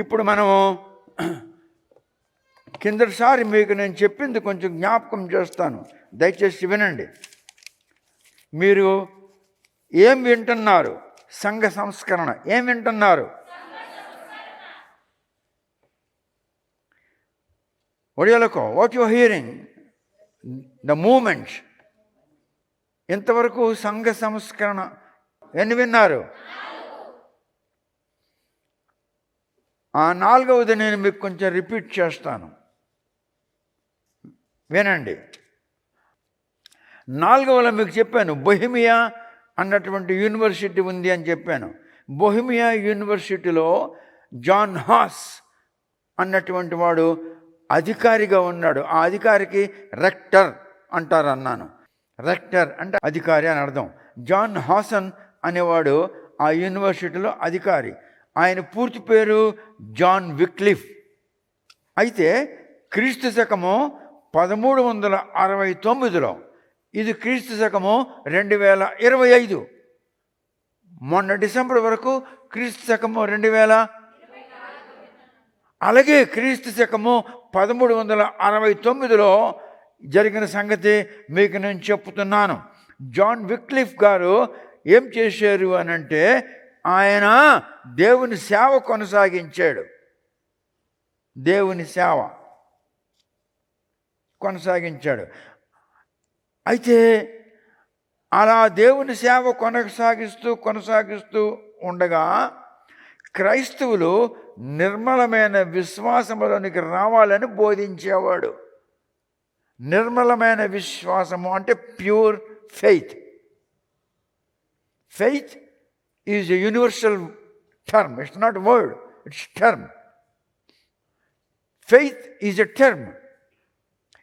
ఇప్పుడు మనము కిందటిసారి మీకు నేను చెప్పింది కొంచెం జ్ఞాపకం చేస్తాను, దయచేసి వినండి. మీరు ఏం వింటున్నారు? సంఘ సంస్కరణ. ఏం వింటున్నారు? What you are hearing? The moment. ఇంతవరకు సంఘ సంస్కరణ ఎన్ని విన్నారు? ఆ నాలుగవది నేను మీకు కొంచెం రిపీట్ చేస్తాను, వినండి. నాలుగవలో మీకు చెప్పాను, బొహెమియా అన్నటువంటి యూనివర్సిటీ ఉంది అని చెప్పాను. బొహెమియా యూనివర్సిటీలో జాన్ హాస్ అన్నటువంటి వాడు అధికారిగా ఉన్నాడు. ఆ అధికారికి రెక్టర్ అంటారు అన్నాను. రెక్టర్ అంటే అధికారి అని అర్థం. జాన్ హాసన్ అనేవాడు ఆ యూనివర్సిటీలో అధికారి. ఆయన పూర్తి పేరు జాన్ విక్లిఫ్. అయితే క్రీస్తు శకము 1369లో, ఇది క్రీస్తు శకము 2025. మొన్న డిసెంబర్ వరకు క్రీస్తు శకము 2000. అలాగే క్రీస్తు శకము 1369లో జరిగిన సంగతి మీకు నేను చెప్తున్నాను. జాన్ విక్లిఫ్ గారు ఏం చేశారు అని అంటే, ఆయన దేవుని సేవ కొనసాగించాడు. దేవుని సేవ కొనసాగించాడు. అయితే అలా దేవుని సేవ కొనసాగిస్తూ ఉండగా క్రైస్తవులు నిర్మలమైన విశ్వాసములోనికి రావాలని బోధించేవాడు. నిర్మలమైన విశ్వాసము అంటే pure faith. Faith is a universal term. It's not word, it's term. Faith is a term,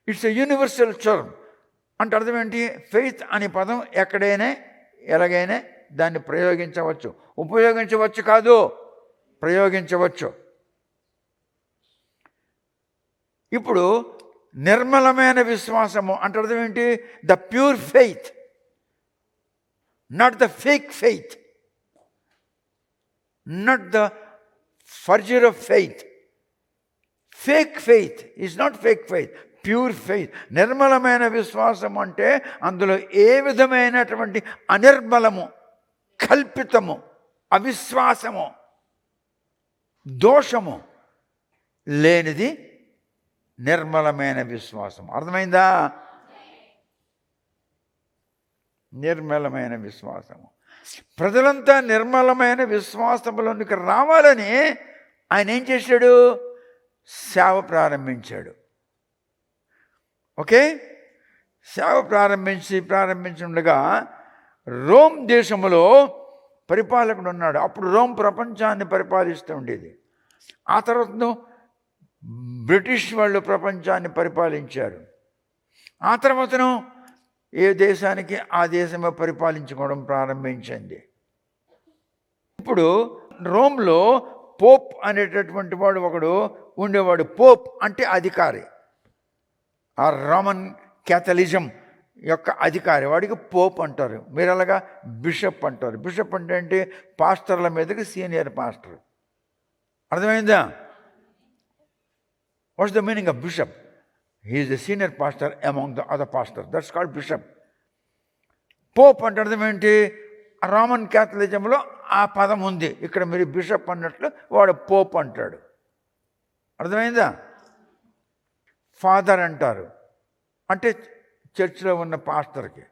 it's a universal term. అంటే అర్థం ఏంటి? ఫెయిత్ అనే పదం ఎక్కడైనా ఎలాగైనా దాన్ని ప్రయోగించవచ్చు. ఉపయోగించవచ్చు కాదు, ప్రయోగించవచ్చు. ఇప్పుడు నిర్మలమైన విశ్వాసము అంటే అర్థం ఏంటి? The pure faith, not the fake faith, not the forger of faith. Fake faith is not fake faith, pure faith. నిర్మలమైన విశ్వాసం అంటే అందులో ఏ విధమైనటువంటి అనిర్మలము, కల్పితము, అవిశ్వాసము, దోషము లేనిది నిర్మలమైన విశ్వాసం. అర్థమైందా? నిర్మలమైన విశ్వాసము. ప్రజలంతా నిర్మలమైన విశ్వాసంలోనికి రావాలని ఆయన ఏం చేశాడు? సేవ ప్రారంభించాడు. ఓకే, సేవ ప్రారంభించుండగా రోమ్ దేశంలో పరిపాలకుడు ఉన్నాడు. అప్పుడు రోమ్ ప్రపంచాన్ని పరిపాలిస్తూ ఉండేది. ఆ తర్వాత బ్రిటిష్ వాళ్ళు ప్రపంచాన్ని పరిపాలించారు. ఆ తర్వాతను ఏ దేశానికి ఆ దేశమే పరిపాలించుకోవడం ప్రారంభించింది. ఇప్పుడు రోమ్లో పోప్ అనేటటువంటి వాడు ఒకడు ఉండేవాడు. పోప్ అంటే అధికారి, ఆ రోమన్ క్యాథలిజం యొక్క అధికారి. వాడికి పోప్ అంటారు. మీరు అలాగా బిషప్ అంటారు. బిషప్ అంటే ఏంటి? పాస్టర్ల మీదకి సీనియర్ పాస్టర్. అర్థమైందా? What's the meaning of bishop? He is the senior pastor among the other pastor. That's called bishop. Pope అంటే అర్థం ఏంటి? రోమన్ క్యాథలిజంలో ఆ పదం ఉంది. ఇక్కడ మీరు బిషప్ అన్నట్లు వాడు పోప్ అంటాడు. అర్థమైందా? ఫాదర్ అంటారు, అంటే చర్చిలో ఉన్న పాస్టర్కి.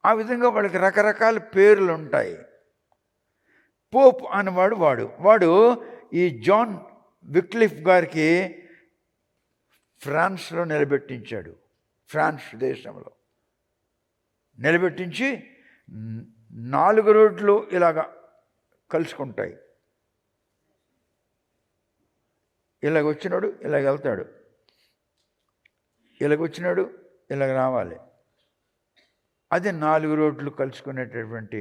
ఆ విధంగా వాళ్ళకి రకరకాల పేర్లు ఉంటాయి. పోప్ అనేవాడు వాడు ఈ జాన్ విక్లిఫ్ గారికి ఫ్రాన్స్లో నిలబెట్టించాడు. ఫ్రాన్స్ దేశంలో నిలబెట్టించి 4 రోడ్లు ఇలాగా కలుసుకుంటాయి. ఇలాగ వచ్చినాడు ఇలాగ వెళ్తాడు, ఇలాగ వచ్చినాడు ఇలాగ రావాలి. అది 4 రోడ్లు కలుసుకునేటటువంటి.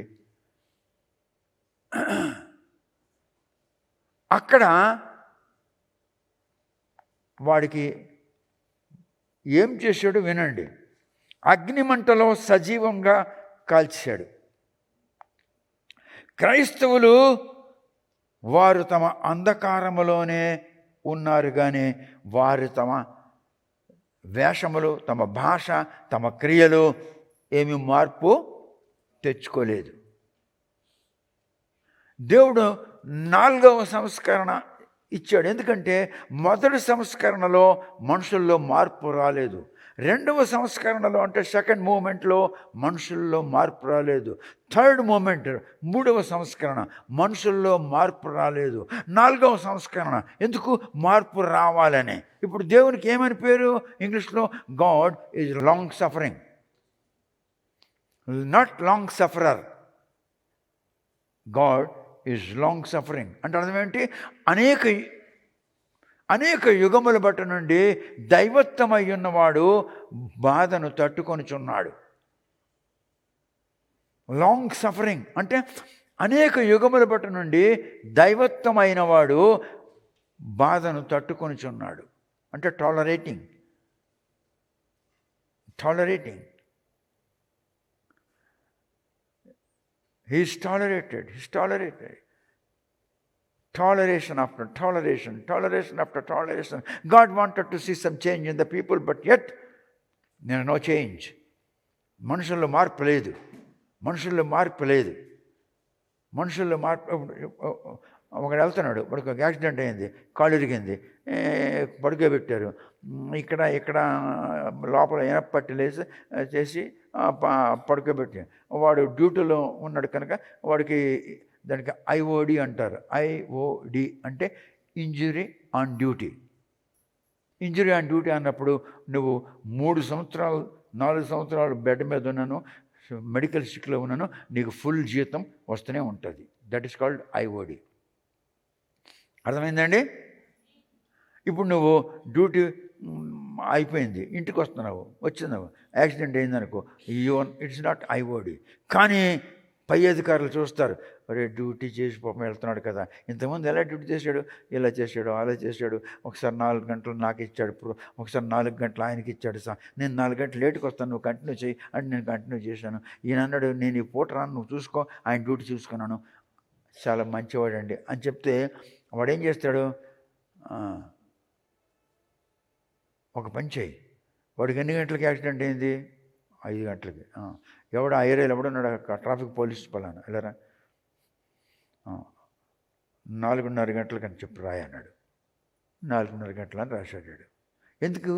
అక్కడ వాడికి ఏం చేశాడు వినండి. అగ్నిమంటలో సజీవంగా కాల్చాడు. క్రైస్తవులు వారు తమ అంధకారములోనే ఉన్నారు కానీ వారు తమ వేషములు, తమ భాష, తమ క్రియలు ఏమి మార్పు తెచ్చుకోలేదు. దేవుడు 4వ సంస్కరణ ఇచ్చాడు. ఎందుకంటే మొదటి సంస్కరణలో మనుషుల్లో మార్పు రాలేదు. 2వ సంస్కరణలో అంటే సెకండ్ మూమెంట్లో మనుషుల్లో మార్పు రాలేదు. థర్డ్ మూమెంట్ 3వ సంస్కరణ మనుషుల్లో మార్పు రాలేదు. 4వ సంస్కరణ ఎందుకు మార్పు రావాలని. ఇప్పుడు దేవునికి ఏమని పేరు ఇంగ్లీష్లో? God is long suffering, not long sufferer. God is long suffering అంటే అర్థం ఏంటి? అనేక యుగముల బట్టి నుండి దైవత్వమై ఉన్నవాడు బాధను తట్టుకొనిచున్నాడు. లాంగ్ సఫరింగ్ అంటే అనేక యుగముల బట్టి నుండి దైవత్వమైన వాడు బాధను తట్టుకొనిచున్నాడు. అంటే tolerating. He's tolerated. Toleration after toleration. God wanted to see some change in the people, but yet there is no change. మనుషుల్లో మార్పు లేదు. ఒకడు వెళ్తున్నాడు, వాడికి ఒక యాక్సిడెంట్ అయింది, కాళ్ళు ఇరిగింది, పడుకోబెట్టారు. ఇక్కడ లోపల ఎనపట్టిలేసి చేసి పడుకోబెట్టి, వాడు డ్యూటీలో ఉన్నాడు కనుక వాడికి దానికి ఐఓడి అంటారు. ఐఓడి అంటే ఇంజురీ ఆన్ డ్యూటీ. అన్నప్పుడు నువ్వు 3 సంవత్సరాలు 4 సంవత్సరాలు బెడ్ మీద ఉన్నాను, మెడికల్ సిక్లో ఉన్నాను, నీకు ఫుల్ జీతం వస్తూనే ఉంటుంది. That is called IOD. అర్థమైందండి? ఇప్పుడు నువ్వు డ్యూటీ అయిపోయింది, ఇంటికి వచ్చినావు, యాక్సిడెంట్ అయిందనుకో, ఇట్స్ నాట్ ఐఓడి. కానీ పై అధికారులు చూస్తారు, అరే డ్యూటీ చేసి పాపం వెళ్తున్నాడు కదా, ఇంతకుముందు ఎలా డ్యూటీ చేశాడు, ఇలా చేశాడు, అలా చేశాడు, ఒకసారి 4 గంటలు నాకు ఇచ్చాడు, ఒకసారి 4 గంటలు ఆయనకి ఇచ్చాడు. నేను 4 గంటలు లేటుకి వస్తాను, నువ్వు కంటిన్యూ చేయి అంటే నేను కంటిన్యూ చేశాను. ఈయన అన్నాడు, నేను ఈ పూట రాను, నువ్వు చూసుకో, ఆయన డ్యూటీ చూసుకున్నాను, చాలా మంచివాడండి అని చెప్తే వాడేం చేస్తాడు? ఒక పని చేయి, వాడికి ఎన్ని గంటలకి యాక్సిడెంట్ అయింది? 5 గంటలకి. ఎవడు ఆ ఏరియాలో ఎవడున్నాడు? ట్రాఫిక్ పోలీస్ పలానా వెళ్ళరా, 4:30 గంటలకి అని చెప్పి రాయన్నాడు. 4:30 గంటలని రాశాడు. ఎందుకు?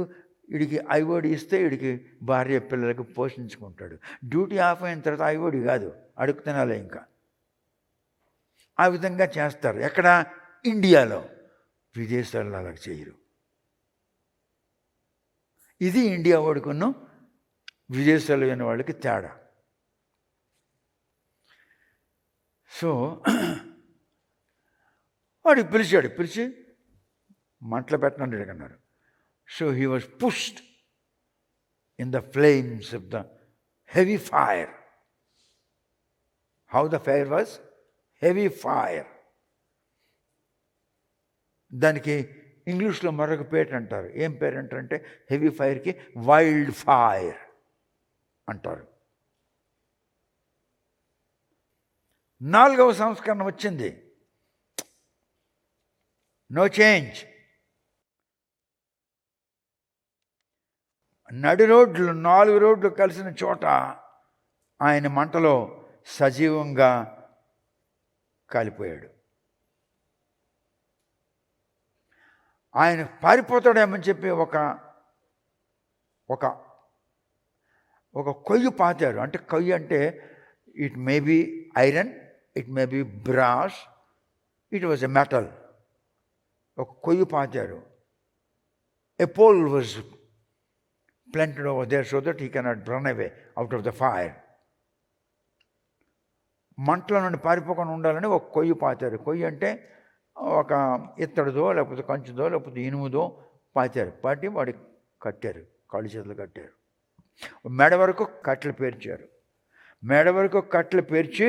వీడికి ఐఓడి ఇస్తే వీడికి భార్య పిల్లలకు పోషించుకుంటాడు. డ్యూటీ ఆఫ్ అయిన తర్వాత ఐఓడి కాదు, అడుగు తినాలి. ఇంకా ఆ విధంగా చేస్తారు. ఎక్కడ? ఇండియాలో. విదేశాల్లో అలా చేయరు. ఇది ఇండియా వాడుకున్న విదేశాల్లో అయిన వాళ్ళకి తేడా. సో వాడికి పిలిచి మంటలు పెట్టండి అన్నారు. So he was pushed in the flames of the heavy fire. How the fire was? Heavy fire. దానికి ఇంగ్లీష్లో మరొక పేరు అంటారు. ఏం పేరు అంటారంటే హెవీ ఫైర్కి వైల్డ్ ఫైర్ అంటారు. 4వ సంస్కరణ వచ్చింది. No change. నడి రోడ్లు 4 రోడ్లు కలిసిన చోట ఆయన మంటలో సజీవంగా కాలిపోయాడు. ఆయన పారిపోతాడేమని చెప్పి ఒక కొయ్యి పాతారు. అంటే కొయ్యి అంటే it may be iron, it may be brass, it was a metal. ఒక కొయ్యి పాతారు. A pole was planted over there so that he cannot run away out of the fire. మంటల నుండి పారిపోకుండా ఉండాలని ఒక కొయ్యి పాతారు. కొయ్యి అంటే ఒక ఇత్తడిదో లేకపోతే కంచుదో లేకపోతే ఇనుముదో పాతారు. పాటి వాడికి కట్టారు, కాళ్ళు చేతులు కట్టారు. మెడ వరకు కట్టెలు పేర్చారు. మెడ వరకు కట్టెలు పేర్చి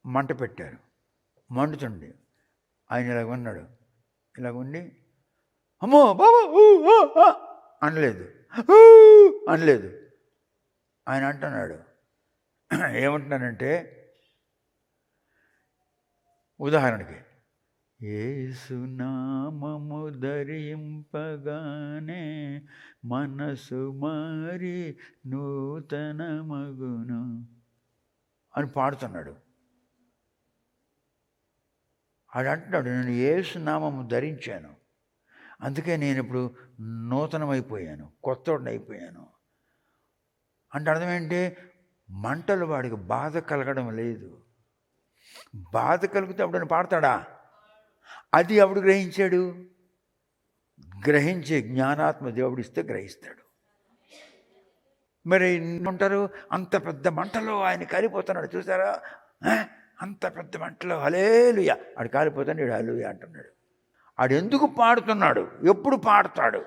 మంట పెట్టారు. మండుతుంది. ఆయన ఇలాగున్నాడు. ఇలాగుండి అమ్మో బాబా అనలేదు. ఆయన అంటున్నాడు, ఏమంటున్నానంటే ఉదాహరణకి యేసు నామము ధరింపగానే మనసు మారి నూతన మగును అని పాడుతున్నాడు. ఆడు అంటున్నాడు, నేను యేసు నామము ధరించాను, అందుకే నేను ఇప్పుడు నూతనమైపోయాను, కొత్తోడిని అయిపోయాను అంటే అర్థం ఏంటి? మంటలు వాడికి బాధ కలగడం లేదు. బాధ కలిగితే అప్పుడని పాడతాడా? అది ఎవడు గ్రహించాడు? గ్రహించే జ్ఞానాత్మ దేవుడు ఇస్తే గ్రహిస్తాడు. మరి ఉంటారు, అంత పెద్ద మంటలో ఆయన కాలిపోతున్నాడు చూసారా, అంత పెద్ద మంటలో హల్లెలూయా ఆడు కాలిపోతాడు, వీడు హల్లెలూయా అంటున్నాడు. ఆడు ఎందుకు పాడుతున్నాడు? ఎప్పుడు పాడతాడు?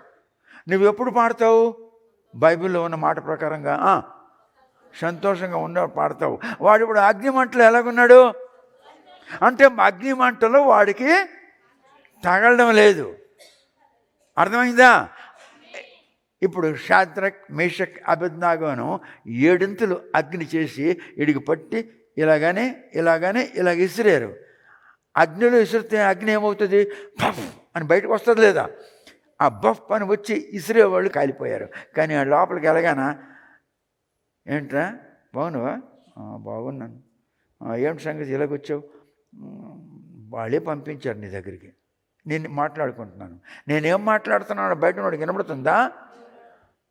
నువ్వు ఎప్పుడు పాడతావు? బైబిల్లో ఉన్న మాట ప్రకారంగా సంతోషంగా ఉన్నవాడు పాడతావు. వాడు ఇప్పుడు అగ్నిమంటలో ఎలాగున్నాడు అంటే అగ్నిమంటలో వాడికి తగలడం లేదు. అర్థమైందా? ఇప్పుడు షాద్రక్, మేషక్, అబేద్నెగోను 7 అగ్ని చేసి ఇడికి పట్టి ఇలాగనే ఇలాగ విసిరారు. అగ్నిలో విసిరితే అగ్ని ఏమవుతుంది? పఫ్ అని బయటకు వస్తుంది లేదా? ఆ బఫ్ అని వచ్చి ఇసిరేవాళ్ళు కాలిపోయారు. కానీ ఆ లోపలికి ఎలాగానా, ఏంట్రా బాగున్నావా? బాగున్నాను. ఏమిటి సంగతి ఇలాగొచ్చావు? వాళ్ళే పంపించారు నీ దగ్గరికి, నేను మాట్లాడుకుంటున్నాను. నేనేం మాట్లాడుతున్నాను బయట వాడికి వినబడుతుందా?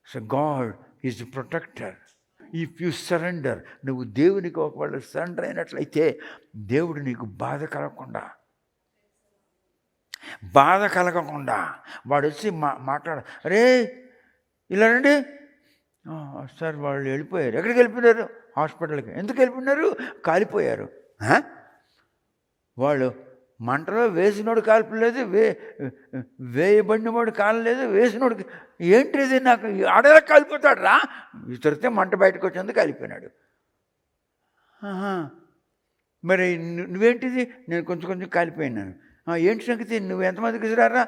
So God is the protector. If you surrender, నువ్వు దేవునికి ఒకవేళ సరెండర్ అయినట్లయితే దేవుడు నీకు బాధ కలగకుండా వాడు వచ్చి మాట్లాడ, రే ఇలా రండి సార్, వాళ్ళు వెళ్ళిపోయారు. ఎక్కడికి వెళ్ళిపోయినారు? హాస్పిటల్కి. ఎందుకు వెళ్ళిపోయినారు? కాలిపోయారు. వాళ్ళు మంటలో వేసినోడు కాల్పలేదు, వేయబడినవాడు కాలలేదు, వేసినోడికి ఏంటిది? నాకు ఆడలా కాలిపోతాడు రా, విసిరితే మంట బయటకు వచ్చేందుకు కాలిపోయినాడు. మరి నువ్వేంటిది? నేను కొంచెం కాలిపోయినాను. ఏంటి సంగతి? నువ్వు ఎంతమందికి ఇసిరారా?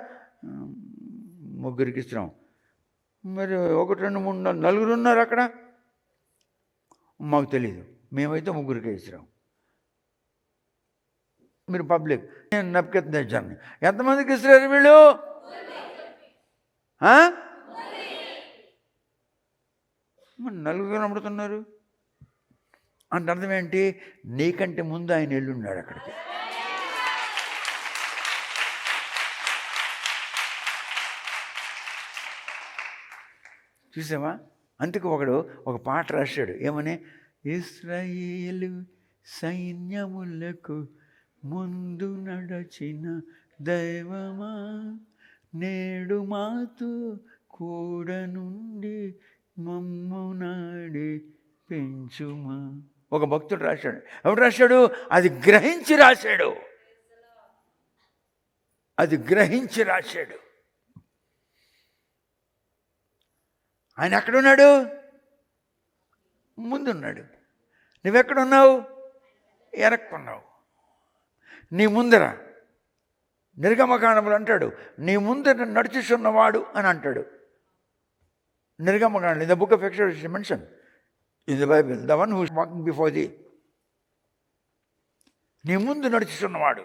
3 ఇస్తున్నాం. మరి 1, 2, 3, 4 ఉన్నారు అక్కడ, మాకు తెలీదు. మేమైతే 3 ఇసిరాం. మీరు పబ్లిక్, నేను నెబుకద్నెజర్ని. ఎంతమందికి ఇసిరారు వీళ్ళు? 4 నమ్ముతున్నారు అంటే అర్థం ఏంటి? నీకంటే ముందు ఆయన వెళ్ళున్నాడు అక్కడికి. చూసావా? అందుకు ఒక పాట రాశాడు, ఏమని? ఇశ్రాయేలు సైన్యములకు ముందు నడచిన దైవమా, నేడు మాతో కూడా నుండి మమ్ము నాడి పెంచుమా. ఒక భక్తుడు రాశాడు. ఎవడు రాశాడు? అది గ్రహించి రాశాడు. ఆయన ఎక్కడున్నాడు? ముందున్నాడు. నువ్వెక్కడున్నావు? ఎరక్కున్నావు. నీ ముందర నిర్గమకాండములు అంటాడు, నీ ముందర నడుచుచున్నవాడు అని అంటాడు. నిర్గమకాండం, in the book of exodus mention in the Bible, the one who is walking before the. నీ ముందు నడుచుచున్నవాడు.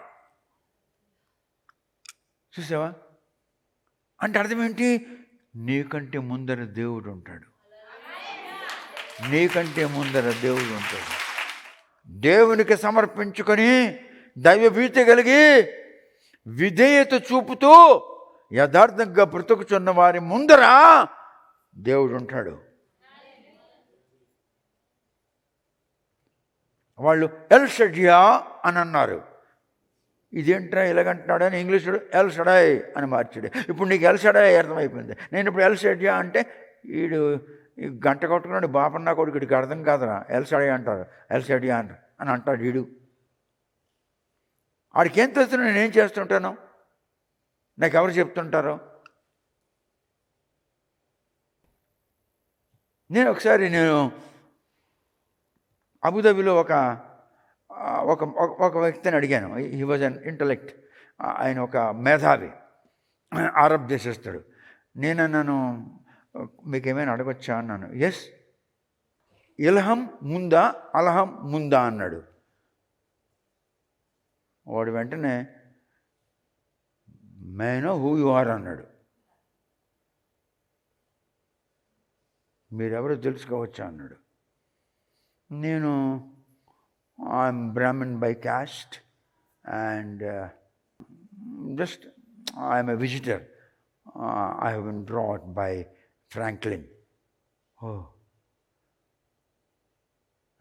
చూసావా? అంటే అర్థం ఏంటి? నీకంటే ముందర దేవుడు ఉంటాడు. దేవునికి సమర్పించుకొని దైవభీతి కలిగి విధేయత చూపుతూ యథార్థంగా బ్రతుకుచున్న వారి ముందర దేవుడు ఉంటాడు. వాళ్ళు ఎల్ షడ్యా అని అన్నారు. ఇదేంట్రా ఇలాగంటున్నాడు అని ఇంగ్లీష్లో ఎల్ షడాయ్ అని మార్చాడు. ఇప్పుడు నీకు ఎల్ షడాయ్ అర్థమైపోయింది. నేను ఇప్పుడు ఎల్ షడ్యా అంటే వీడు గంట కొట్టుకున్నాడు బాపన్నా కొడుకు, వీడికి అర్థం కాదురా, ఎల్ షడాయ్ అంటారు, ఎల్ షడ్యా అని అంటాడు వీడు. వాడికి ఏం తెలుసు నేనేం చేస్తుంటాను, నాకు ఎవరు చెప్తుంటారో. ఒకసారి నేను అబుదాబిలో ఒక వ్యక్తిని అడిగాను. He was an intellect. ఆయన ఒక మేధావి, అరబ్ దేశస్తుడు. నేనన్నాను, మీకు ఏమైనా అడగొచ్చా అన్నాను. ఎస్. ఇల్హం ముందా అల్హం ముందా అన్నాడు. వాడు వెంటనే may know who you are అన్నాడు. మీరెవరో తెలుసుకోవచ్చా అన్నాడు. నేను I'm Brahmin by caste and just I'm a visitor. I have been brought by Franklin. Oh,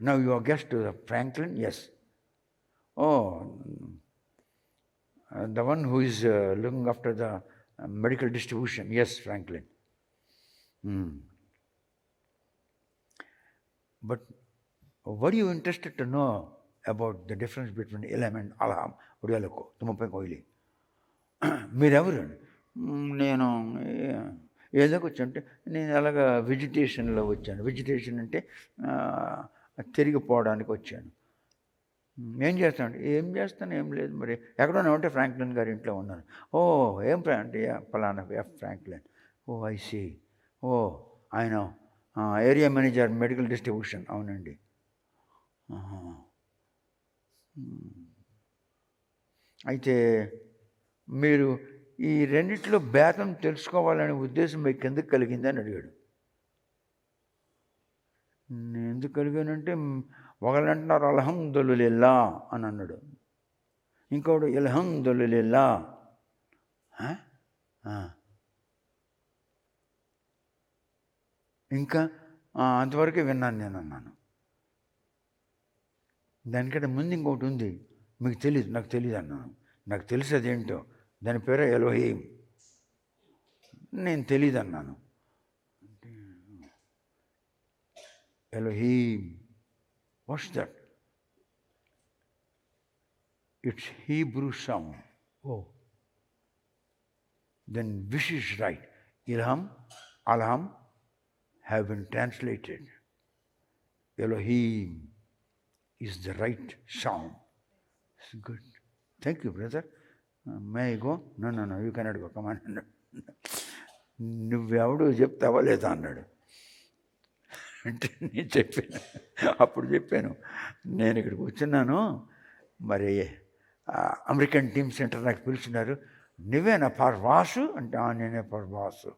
now you are guest to the Franklin? Yes. Oh, the one who is looking after the medical distribution. Yes, Franklin. But what are you interested to know about the difference between Elam and Alham? Udiyalako, tumapay koili. మీరెవరు? నేను ఏదోకి వచ్చానంటే నేను అలాగా వెజిటేషన్లో వచ్చాను. Vegetation అంటే తిరిగిపోవడానికి వచ్చాను. ఏం చేస్తాను? ఏం చేస్తాను, ఏం లేదు. మరి ఎక్కడన్నా ఉంటే ఫ్రాంక్లిన్ గారి ఇంట్లో ఉన్నాను. ఓ, ఏం అంటే ఫలానా F Franklin. Oh, I see. ఓ, ఆయన ఏరియా మేనేజర్ మెడికల్ డిస్ట్రిబ్యూషన్. అవునండి. అయితే మీరు ఈ రెండిట్లో భేదం తెలుసుకోవాలనే ఉద్దేశం మీకు ఎందుకు కలిగిందని అడిగాడు. నేను ఎందుకు కలిగానంటే ఒకళ్ళు అంటున్నారు అల్హమ్దులిల్లా అని అన్నాడు, ఇంకోడు ఇల్హమ్దులిల్లా. ఇంకా అంతవరకే విన్నాను నేను అన్నాను. దానికంటే ముందు ఇంకొకటి ఉంది, మీకు తెలియదు, నాకు తెలియదు అన్నాను. నాకు తెలిసి అదేంటో, దాని పేరు ఎలోహీం. నేను తెలియదు అన్నాను. Elohim, what's that? It's Hebrew sound. Oh, then which is right? Ilham, Alham have been translated. Elohim is the right sound. It's good. Thank you, brother. May I go? No, you cannot go. Come on. నువ్వెవడు చెప్తావా లేదా అన్నాడు. అంటే నేను చెప్పాను, అప్పుడు చెప్పాను, నేను ఇక్కడికి వచ్చినాను, మరి అమెరికన్ టీమ్ సెంటర్ నాకు పిలిచినారు, నువ్వేనా పర్వాసు అంటే నేనే పర్వాసు.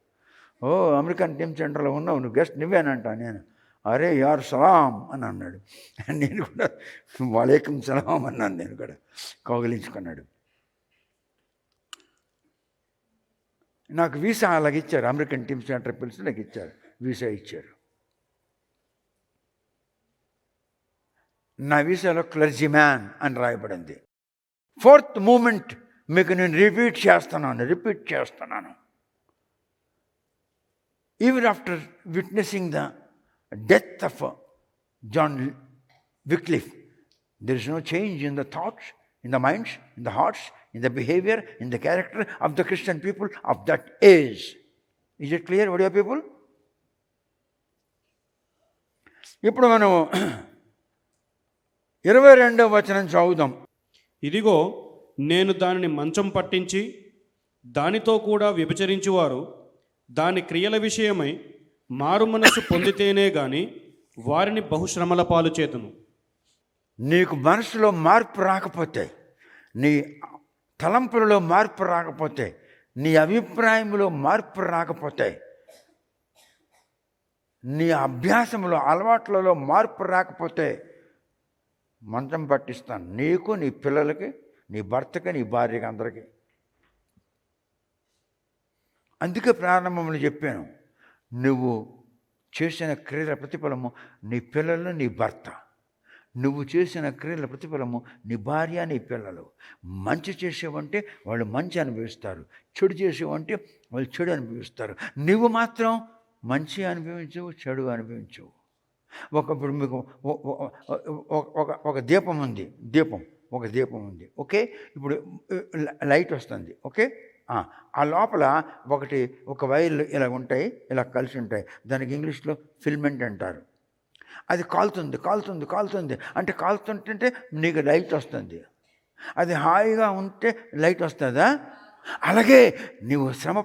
ఓ, అమెరికన్ టీమ్ సెంటర్లో ఉన్నావు, నువ్వు గెస్ట్ నువ్వేనంట. నేను అరే యార్ సలాం అని అన్నాడు. నేను కూడా వాలేకుం సలాం అన్నాను. నేను కూడా కౌగిలించుకున్నాడు. నాకు వీసా అలాగ ఇచ్చారు. అమెరికన్ టీమ్ సెంటర్ పిలిచి నాకు ఇచ్చారు, వీసా ఇచ్చారు. నా వీసాలో క్లర్జీమ్యాన్ అని రాయబడింది. ఫోర్త్ మూమెంట్ మీకు నేను రిపీట్ చేస్తున్నాను. Even after witnessing the death of John Wycliffe, there is no change in the thoughts, in the minds, in the hearts, in the behavior, in the character of the Christian people of that age. Is it clear, what are people? ఇప్పుడు మనం 22వ వచనం చదువుదాం. ఇదిగో నేను దానిని మంచం పట్టించి దానితో కూడా వ్యభిచరించువారు దాని క్రియల విషయమై మారు మనస్సు పొందితేనే గాని వారిని బహుశ్రమల పాలు చేతును. నీకు మనసులో మార్పు రాకపోతే, నీ తలంపులలో మార్పు రాకపోతే, నీ అభిప్రాయంలో మార్పు రాకపోతే, నీ అభ్యాసంలో అలవాట్లలో మార్పు రాకపోతే మంచం పట్టిస్తాను నీకు, నీ పిల్లలకి, నీ భర్తకి, నీ భార్యకి, అందరికీ. అందుకే ప్రారంభంలో చెప్పాను, నువ్వు చేసిన క్రియల ప్రతిఫలము నీ పిల్లలు, నీ భర్త. నువ్వు చేసిన క్రియల ప్రతిఫలము నీ భార్య, నీ పిల్లలు. మంచి చేసేవంటే వాళ్ళు మంచి అనుభవిస్తారు, చెడు చేసేవంటే వాళ్ళు చెడు అనుభవిస్తారు. నువ్వు మాత్రం మంచి అనుభవించవు, చెడు అనుభవించవు. ఒకప్పుడు మీకు ఒక దీపం ఉంది, ఒక దీపం ఉంది. ఓకే, ఇప్పుడు లైట్ వస్తుంది. ఓకే, ఆ లోపల ఒక వైర్లు ఇలా ఉంటాయి, ఇలా కలిసి ఉంటాయి. దానికి ఇంగ్లీష్లో ఫిల్మెంట్ అంటారు. అది కాలుతుంది అంటే కాలుతుంటే నీకు లైట్ వస్తుంది. అది హాయిగా ఉంటే లైట్ వస్తుందా? అలాగే నీవు శ్రమ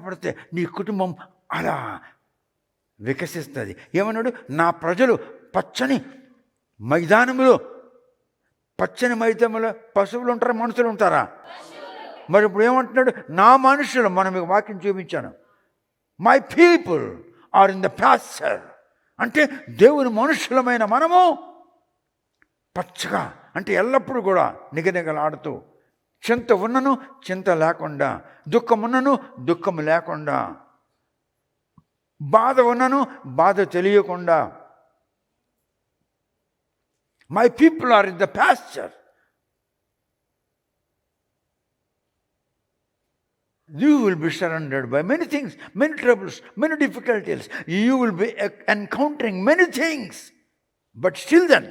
పడితే నీ కుటుంబం అలా వికసిస్తుంది. ఏమన్నాడు? నా ప్రజలు పచ్చని మైదానంలో పచ్చని మైదానంలో పశువులు ఉంటారా, మనుషులు ఉంటారా? మరి ఇప్పుడు ఏమంటున్నాడు? నా మనుషులు, మనం మీకు వాక్యం చూపించాను, my people are in the pasture. అంటే దేవుని మనుషులమైన మనము పచ్చగా, అంటే ఎల్లప్పుడూ కూడా నిగనిగలాడుతూ, చింత ఉన్నను చింత లేకుండా, దుఃఖం ఉన్నను దుఃఖం లేకుండా, బాధ ఉన్నను బాధ తెలియకుండా, my people are in the pasture. You will be surrounded by many things, many troubles, many difficulties. You will be encountering many things. But still then,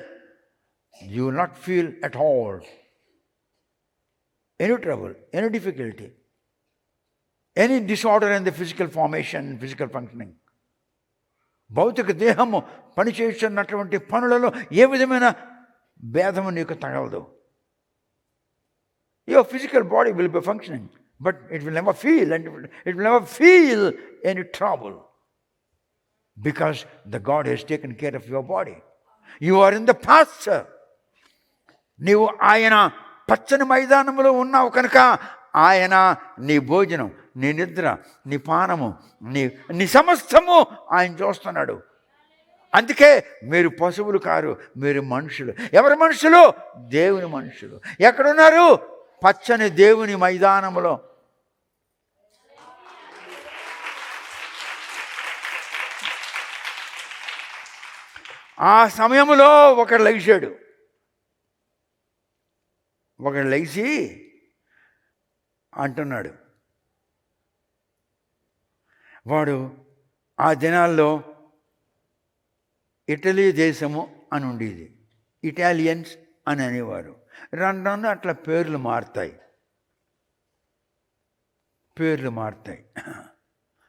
you will not feel at all any trouble, any difficulty, any disorder in the physical formation, physical functioning. భౌతిక దేహము పనిచేస్తున్నటువంటి పనులలో ఏ విధమైన భేదము నీకు తగలదు. Your physical body will be functioning, but it will never feel, and it will never feel any trouble, because the God has taken care of your body. You are in the pasture. నీవు ఆయన పచ్చని మైదానంలో ఉన్నావు కనుక ఆయన నీ భోజనం, నీ నిద్ర, నీ పానము, నీ సమస్తము ఆయన చూస్తున్నాడు. అందుకే మీరు పశువులు కారు, మీరు మనుషులు. ఎవరి మనుషులు? దేవుని మనుషులు. ఎక్కడున్నారు? పచ్చని దేవుని మైదానములో. ఆ సమయంలో ఒకడు లేచాడు. ఒకడు లేచి అంటున్నాడు, వాడు ఆ దినాల్లో ఇటలీ దేశము అని ఉండేది, ఇటాలియన్స్ అని అనేవారు. రెండు అట్లా పేర్లు మారుతాయి.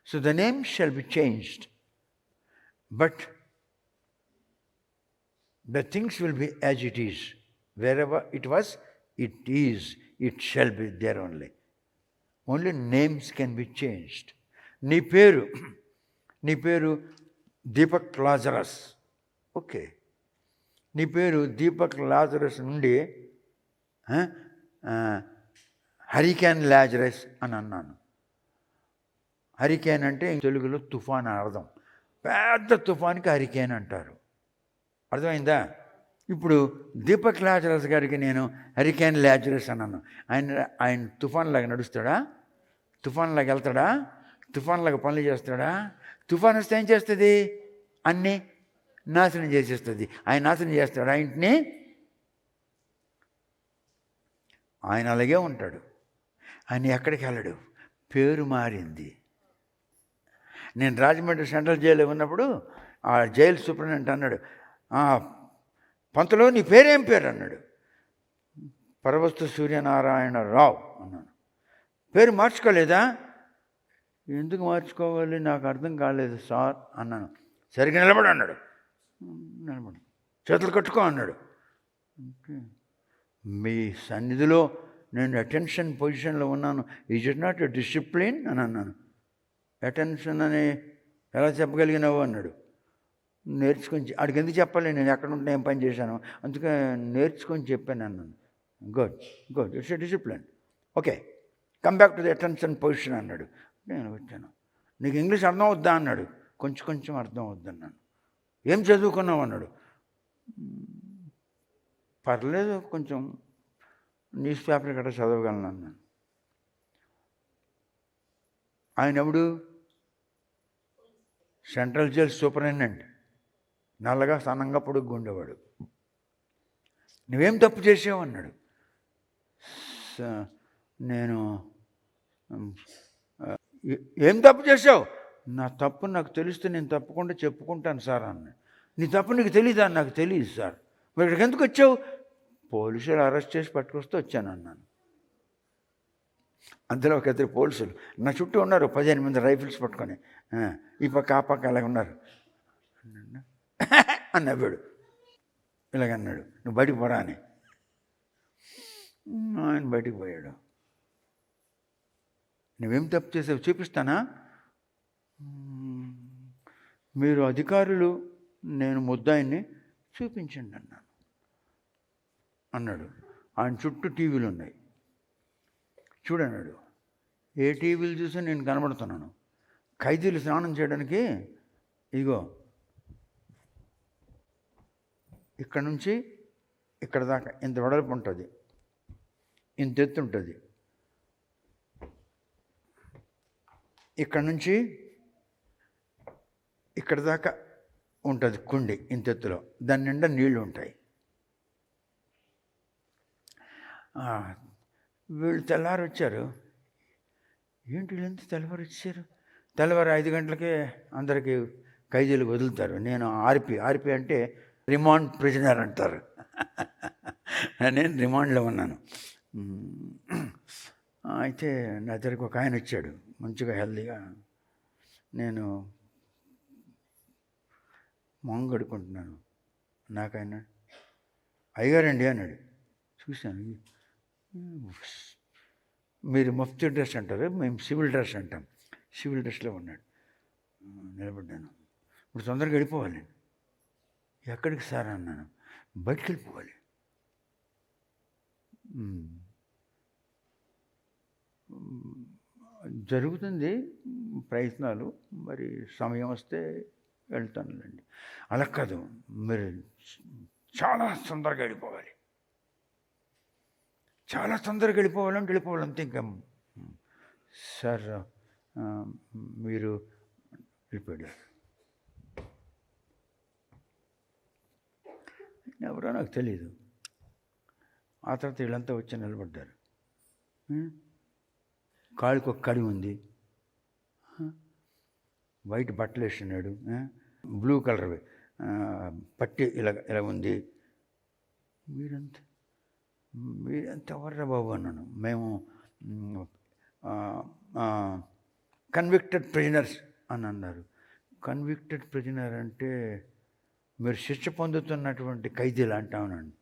So the name shall be changed, but the things will be as it is. Wherever it was, it is, it shall be there only. Only names can be changed. నీ పేరు దీపక్ లాజరస్. ఓకే, నీ పేరు Deepak Lazarus నుండి hurricane Lazarus అని అన్నాను. Hurricane అంటే తెలుగులో తుఫాన్ అర్థం. పెద్ద తుఫాన్కి హరికేన్ అంటారు. అర్థమైందా? ఇప్పుడు దీపక్ లాజరస్ గారికి నేను హరికేన్ లాజరస్ అన్నాను. ఆయన తుఫాన్లాగా నడుస్తాడా? తుఫాన్లాగా వెళ్తాడా? తుఫాన్లాగా పనులు చేస్తాడా? తుఫాన్ వస్తే ఏం చేస్తుంది? అన్నీ నాశనం చేసేస్తుంది. ఆయన నాశనం చేస్తాడా ఇంటిని? ఆయన అలాగే ఉంటాడు. ఆయన ఎక్కడికి వెళ్ళడు. పేరు మారింది. నేను రాజమండ్రి సెంట్రల్ జైల్లో ఉన్నప్పుడు ఆ జైలు సూపరింటెండెంట్ అన్నాడు, పంతులో నీ పేరేం పేరు అన్నాడు. పరవస్తు సూర్యనారాయణరావు అన్నాను. పేరు మార్చుకోలేదా? ఎందుకు మార్చుకోవాలి, నాకు అర్థం కాలేదు సార్ అన్నాను. సరిగ్గా నిలబడు అన్నాడు. నిలబడు, చేతులు కట్టుకో అన్నాడు. మీ సన్నిధిలో నేను అటెన్షన్ పొజిషన్లో ఉన్నాను, is it not a discipline అని అన్నాను. అటెన్షన్ అని ఎలా చెప్పగలిగినావు అన్నాడు. నేర్చుకొని, ఆడికి ఎందుకు చెప్పాలి, నేను ఎక్కడ ఉంటే ఏం పని చేశాను, అందుకే నేర్చుకొని చెప్పాను అన్నాను. Good, it's a discipline. Okay, come back to the attention position అన్నాడు. నేను వచ్చాను. నీకు ఇంగ్లీష్ అర్థం అవుద్దా అన్నాడు. కొంచెం అర్థం అవుద్దన్నాను. ఏం చదువుకున్నావు అన్నాడు. పర్లేదు, కొంచెం న్యూస్ పేపర్ గట్రా చదవగలను అన్నాను. ఆయన ఎవడు? Central jail superintendent. నల్లగా సన్నంగా పొడుగ్గా ఉండేవాడు. నువ్వేం తప్పు చేసావు అన్నాడు. నేను ఏం తప్పు చేసావు? నా తప్పు నాకు తెలిస్తే నేను తప్పకుండా చెప్పుకుంటాను సార్ అన్నాడు. నీ తప్పు నీకు తెలీదా? నాకు తెలియదు సార్. మరి ఇక్కడికి ఎందుకు వచ్చావు? పోలీసులు అరెస్ట్ చేసి పట్టుకొస్తే వచ్చాను అన్నాను. అందులో ఒక ఇద్దరు పోలీసులు నా చుట్టూ ఉన్నారు, 15 మంది రైఫిల్స్ పట్టుకొని, ఈ పక్క ఆ పక్క అలాగ ఉన్నారు. అని నవ్వాడు. ఇలాగన్నాడు, నువ్వు బయటికి పోరా అని. ఆయన బయటికి పోయాడు. నువ్వేం తప్పు చేసావు చూపిస్తానా? మీరు అధికారులు, నేను ముద్దాయిని, చూపించండి అన్నాను. అన్నాడు. ఆయన చుట్టూ టీవీలు ఉన్నాయి. చూడన్నాడు. ఏ టీవీలు చూసి నేను కనబడుతున్నాను. ఖైదీలు స్నానం చేయడానికి ఇగో ఇక్కడ నుంచి ఇక్కడ దాకా ఇంత వెడల్పు ఉంటుంది, ఇంత ఎత్తు ఉంటుంది. ఇక్కడ నుంచి ఇక్కడ దాకా ఉంటుంది కుండి ఇంత ఎత్తులో. దాని నిండా నీళ్లు ఉంటాయి. వీళ్ళు తెల్లారు వచ్చారు. ఏంటి వీళ్ళంతా తెల్లవారు వచ్చారు? తెల్లవారు 5 గంటలకే అందరికీ ఖైదీలు వదులుతారు. నేను ఆర్పి అంటే రిమాండ్ ప్రిజనర్ అంటారు. నేను రిమాండ్లో ఉన్నాను. అయితే నా దగ్గరికి ఒక ఆయన వచ్చాడు, మంచిగా హెల్దీగా. నేను మొంగడుకుంటున్నాను. నాకైనా అయ్యగారండి అన్నాడు. చూశాను. మీరు మఫ్తీ డ్రెస్ అంటారు, మేము సివిల్ డ్రెస్ అంటాం. సివిల్ డ్రెస్లో ఉన్నాడు. నిలబడ్డాను. ఇప్పుడు తొందరగా వెళ్ళిపోవాలి. ఎక్కడికి సార్ అన్నాను. బయటికి వెళ్ళిపోవాలి. జరుగుతుంది ప్రయత్నాలు, మరి సమయం వస్తే వెళ్తానులేండి. అలా కాదు, మీరు చాలా తొందరగా వెళ్ళిపోవాలి. చాలా తొందరగా వెళ్ళిపోవాలంటే ఇంకా సార్ మీరు వెళ్ళిపోయాడు. ఎవరో నాకు తెలియదు. ఆ తర్వాత వీళ్ళంతా వచ్చి నిలబడ్డారు. కాళ్ళకి ఒక కడి ఉంది, వైట్ బట్టలు వేస్తున్నాడు, బ్లూ కలర్ పట్టి ఇలా ఉంది. మీరంతా ఎవర్రా బాబు అన్నాను. మేము కన్విక్టెడ్ ప్రిజనర్స్ అని అన్నారు. కన్విక్టెడ్ ప్రిజనర్ అంటే మీరు శిక్ష పొందుతున్నటువంటి ఖైదీలు అంటామనండి.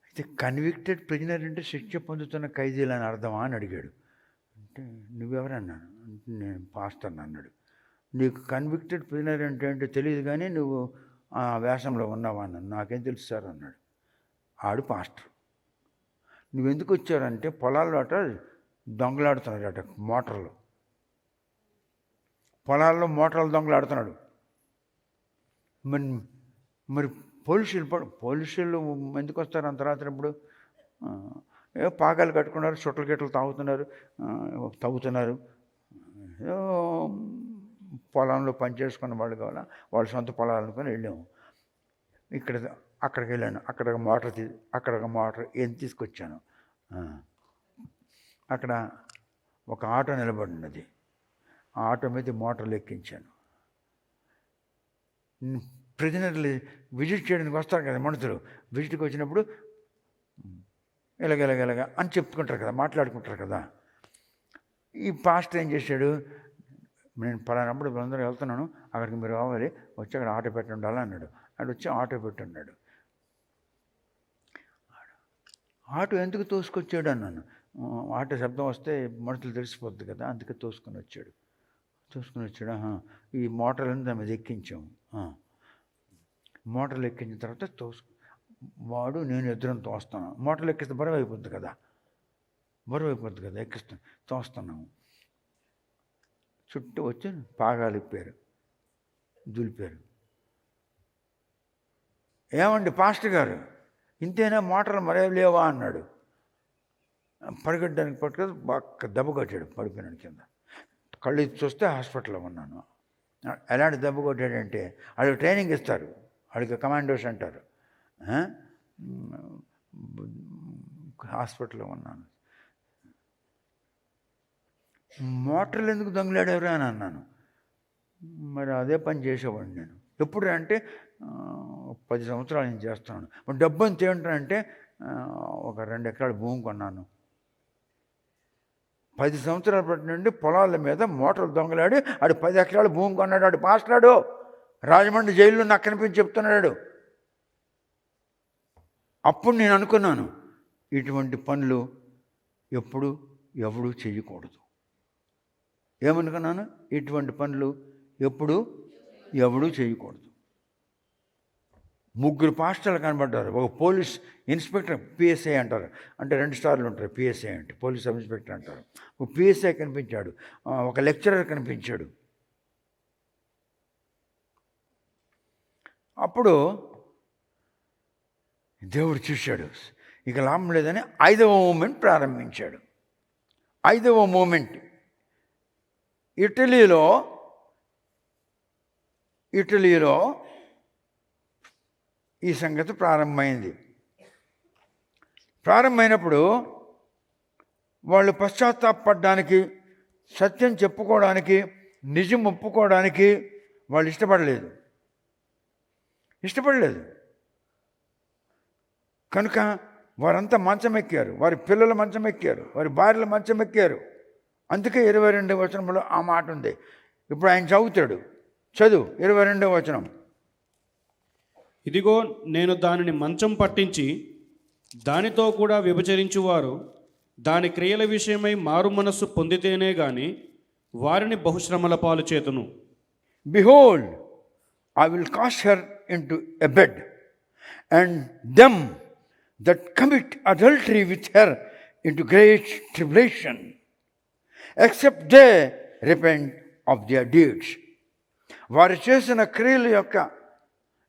అయితే కన్విక్టెడ్ ప్రిజనర్ అంటే శిక్ష పొందుతున్న ఖైదీలు అని అర్థమా అని అడిగాడు. అంటే నువ్వెవరన్నాను. అంటే నేను పాస్టర్ అన్నాడు. నీకు కన్విక్టెడ్ ప్రిజనర్ అంటే తెలియదు, కానీ నువ్వు ఆ వేషంలో ఉన్నావా అన్నాను. నాకేం తెలుసు సార్ అన్నాడు. ఆడు పాస్టర్. నువ్వెందుకు వచ్చారంటే పొలాల్లో అట దొంగలాడుతున్నాడట, మోటార్లు. పొలాల్లో మోటార్లు దొంగలాడుతున్నాడు. మరి పోలీసులు ఎందుకు వస్తారు అంత రాత్రి? ఇప్పుడు ఏదో పాకాలు కట్టుకున్నారు, చుట్టలు గిట్టలు తవ్వుతున్నారు. ఏదో పొలంలో పనిచేసుకున్న వాళ్ళు కావాలా, వాళ్ళ సొంత పొలాలు అనుకొని వెళ్ళాము. అక్కడికి వెళ్ళాను. అక్కడ మోటార్ ఏం తీసుకొచ్చాను. అక్కడ ఒక ఆటో నిలబడి ఉన్నది. ఆ ఆటో మీద మోటార్లు ఎక్కించాను. ప్రిజనర్లు విజిట్ చేయడానికి వస్తారు కదా మనుషులు. విజిట్కి వచ్చినప్పుడు ఇలాగ అని చెప్పుకుంటారు కదా, మాట్లాడుకుంటారు కదా. ఈ పాస్టర్ ఏం చేశాడు, నేను పలానప్పుడు అందరూ వెళ్తున్నాను, అక్కడికి మీరు రావాలి, వచ్చి అక్కడ ఆటో పెట్టి ఉండాలి అన్నాడు. అక్కడ వచ్చి ఆటో పెట్టి ఉన్నాడు. ఆటో ఎందుకు తోసుకొచ్చాడు అన్నాను. ఆటో శబ్దం వస్తే మనుషులు తెలిసిపోద్ది కదా, అందుకే తోసుకొని వచ్చాడు. ఈ మోటార్లను దాని మీద ఎక్కించాము. మోటార్లు ఎక్కించిన తర్వాత వాడు నేను ఇద్దరం తోస్తున్నాను. మోటార్లు ఎక్కిస్తే బరువు అయిపోద్ది కదా, ఎక్కిస్తాను, తోస్తున్నాము. చుట్టూ వచ్చి పాగాలు ఇప్పారు, దులిపారు. ఏమండి పాస్టర్ గారు, ఇంతేనా, మోటార్లు మరే లేవా అన్నాడు. పరిగెట్టడానికి పట్టుకొని బాగా దెబ్బ కొట్టాడు, పడిపోయినాడు కింద. కళ్ళు చూస్తే హాస్పిటల్లో ఉన్నాను. ఎలాంటి దెబ్బ కొట్టాడంటే వాళ్ళకి ట్రైనింగ్ ఇస్తారు, వాళ్ళకి కమాండోస్ అంటారు. హాస్పిటల్లో ఉన్నాను. మోటార్లు ఎందుకు దొంగలాడేవరా అని అన్నాను. మరి అదే పని చేసేవాడిని నేను. ఎప్పుడు అంటే 10 సంవత్సరాలు నేను చేస్తున్నాను. మరి డబ్బు అంత ఏమంటానంటే ఒక 2 ఎకరాల భూమి కొన్నాను. 10 సంవత్సరాల పాటు నుండి పొలాల మీద మోటార్లు దొంగలాడి ఆడు 10 ఎకరాల భూమి కొన్నాడు. ఆడు పాస్టాడు, రాజమండ్రి జైల్లో నాకు కనిపించి చెప్తున్నాడు. అప్పుడు నేను అనుకున్నాను, ఇటువంటి పనులు ఎవడు చేయకూడదు. ఏమనుకున్నాను, ఇటువంటి పనులు ఎవడు చేయకూడదు. ముగ్గురు పాస్టర్లు కనబడ్డారు. ఒక పోలీస్ ఇన్స్పెక్టర్, పిఎస్ఐ అంటారు, అంటే 2 స్టార్లు ఉంటారు పిఎస్ఐ అంటే, పోలీస్ సబ్ ఇన్స్పెక్టర్ అంటారు. ఒక పిఎస్ఐ కనిపించాడు, ఒక లెక్చరర్ కనిపించాడు. అప్పుడు దేవుడు చూశాడు, ఇక లాభం లేదని 5వ మూమెంట్ ప్రారంభించాడు. 5వ మూమెంట్ ఇటలీలో ఈ సంగతి ప్రారంభమైంది. ప్రారంభమైనప్పుడు వాళ్ళు పశ్చాత్తాపడడానికి, సత్యం చెప్పుకోవడానికి, నిజం ఒప్పుకోవడానికి వాళ్ళు ఇష్టపడలేదు. కనుక వారంతా మంచం ఎక్కారు, వారి పిల్లలు మంచం ఎక్కారు, వారి భార్యలు మంచం ఎక్కారు. అందుకే 22వ వచనంలో ఆ మాట ఉంది. ఇప్పుడు ఆయన చదువుతాడు, చదువు 22వ వచనం. ఇదిగో నేను దానిని మంచం పట్టించి దానితో కూడా వ్యభిచరించువారు దాని క్రియల విషయమై మారు మనస్సు పొందితేనే గాని వారిని బహుశ్రమల పాలు చేతును. Behold, I will cast her into a bed, and them that commit adultery with her into great tribulation, except they repent of their deeds. వారు చేసిన క్రియల యొక్క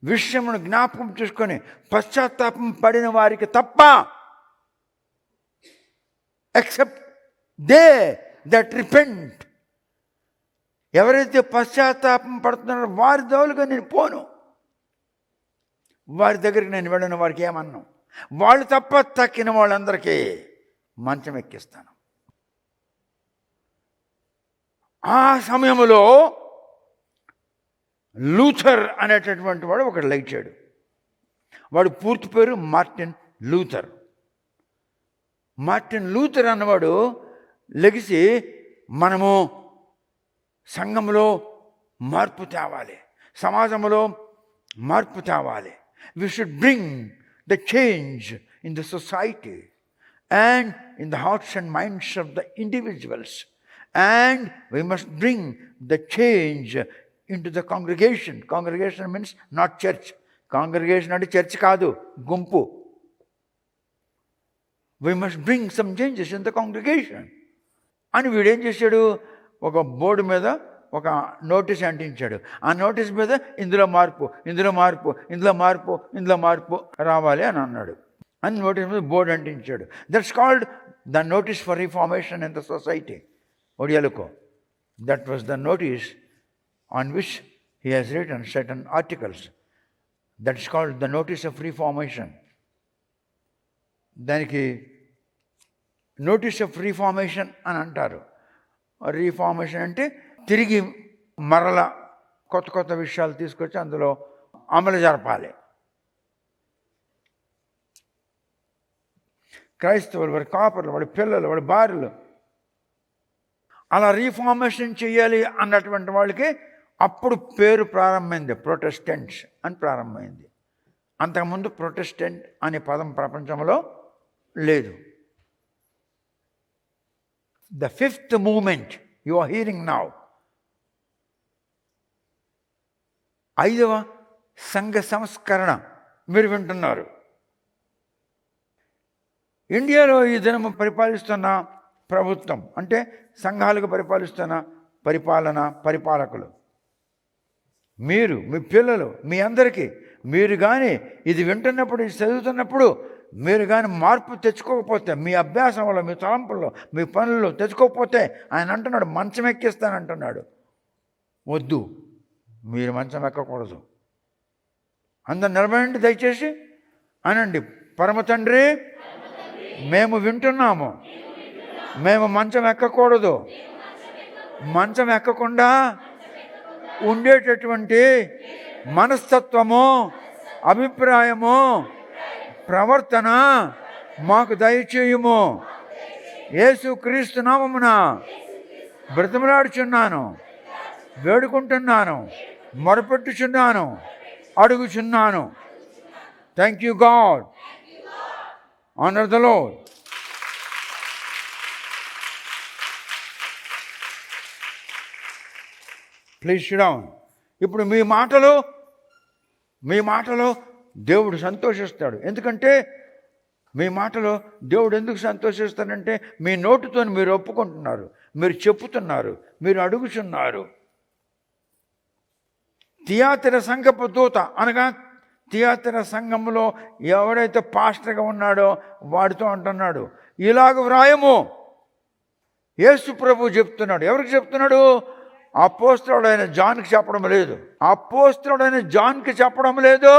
విషయమును జ్ఞాపకం చేసుకొని పశ్చాత్తాపం పడిన వారికి తప్ప, ఎక్సెప్ట్ దే దట్ రిపెంట్, ఎవరైతే పశ్చాత్తాపం పడుతున్నారో వారి దోలుగా నేను పోను, వారి దగ్గరికి నేను వెళ్ళను, వారికి ఏమన్నాను, వాళ్ళు తప్ప తక్కిన వాళ్ళందరికీ మంచం ఎక్కిస్తాను. ఆ సమయంలో లూథర్ అనేటటువంటి వాడు ఒకడు లేచాడు. వాడు పూర్తి పేరు మార్టిన్ లూథర్. మార్టిన్ లూథర్ అన్నవాడు లెగిసి, మనము సంఘంలో మార్పు తేవాలి, సమాజంలో మార్పు తేవాలి, we should bring the change in the society and in the hearts and minds of the individuals, and we must bring the change into the congregation. Congregation means not church. Congregation అంటే church కాదు, గుంపు. We must bring some changes in the congregation. అని వీడేం చేశాడు, ఒక board మీద ఒక notice అంటించాడు. ఆ నోటీస్ మీద ఇందులో మార్పు, ఇందులో మార్పు, ఇందులో మార్పు, ఇందులో మార్పు రావాలి అని అన్నాడు. అని నోటీస్ మీద బోర్డు అంటించాడు. That's called the notice for reformation in the society. ఒడియాలుకో, that was the notice on which he has written certain articles. That's called the notice of reformation. దానికి నోటీస్ ఆఫ్ రిఫార్మేషన్ అని అంటారు. Reformation అంటే తిరిగి మరల కొత్త కొత్త విషయాలు తీసుకొచ్చి అందులో అమలు జరపాలి. క్రైస్తవులు, వారి కాపర్లు, వాడి పిల్లలు, వాడి భార్యలు అలా రీఫార్మేషన్ చేయాలి అన్నటువంటి వాళ్ళకి అప్పుడు పేరు ప్రారంభమైంది, ప్రొటెస్టెంట్స్ అని ప్రారంభమైంది. అంతకుముందు ప్రొటెస్టెంట్ అనే పదం ప్రపంచంలో లేదు. The fifth movement you are hearing now, 5వ సంఘ సంస్కరణ మీరు వింటున్నారు. ఇండియాలో ఈ దినము పరిపాలిస్తున్న ప్రభుత్వం అంటే సంఘాలకు పరిపాలిస్తున్న పరిపాలకులు, మీరు, మీ పిల్లలు, మీ అందరికీ, మీరు కానీ ఇది వింటున్నప్పుడు, ఇది చదువుతున్నప్పుడు మీరు కానీ మార్పు తెచ్చుకోకపోతే, మీ అభ్యాసంలో, మీ తలంపుల్లో, మీ పనుల్లో తెచ్చుకోకపోతే, ఆయన అంటున్నాడు మంచం ఎక్కిస్తానంటున్నాడు. వద్దు, మీరు మంచం ఎక్కకూడదు. అందరు నిలబడండి దయచేసి, అనండి, పరమ తండ్రి మేము వింటున్నాము, మేము మంచం ఎక్కకూడదు. మంచం ఎక్కకుండా ఉండేటటువంటి మనస్తత్వము, అభిప్రాయము, ప్రవర్తన మాకు దయచేయుము. యేసుక్రీస్తు నామమున బ్రతిమలాడుచున్నాను, వేడుకుంటున్నాను, మొరపెట్టుచున్నాను, అడుగుచున్నాను. Thank you God. Honour the Lord. Please sit down. ఇప్పుడు మీ మాటలు దేవుడు సంతోషిస్తాడు. ఎందుకంటే మీ మాటలో దేవుడు ఎందుకు సంతోషిస్తాడంటే మీ నోటితో మీరు ఒప్పుకుంటున్నారు, మీరు చెప్పుతున్నారు, మీరు అడుగుచున్నారు. థియాతిర సంఘపు దూత అనగా థియాతిర సంఘంలో ఎవరైతే పాస్టర్గా ఉన్నాడో వాడితో అంటున్నాడు, ఇలాగ వ్రాయము. యేసు ప్రభు చెప్తున్నాడు. ఎవరికి చెప్తున్నాడు? అపోస్తలుడైన జాన్కి చెప్పడం లేదు. అపోస్తలుడైన జాన్కి చెప్పడం లేదు.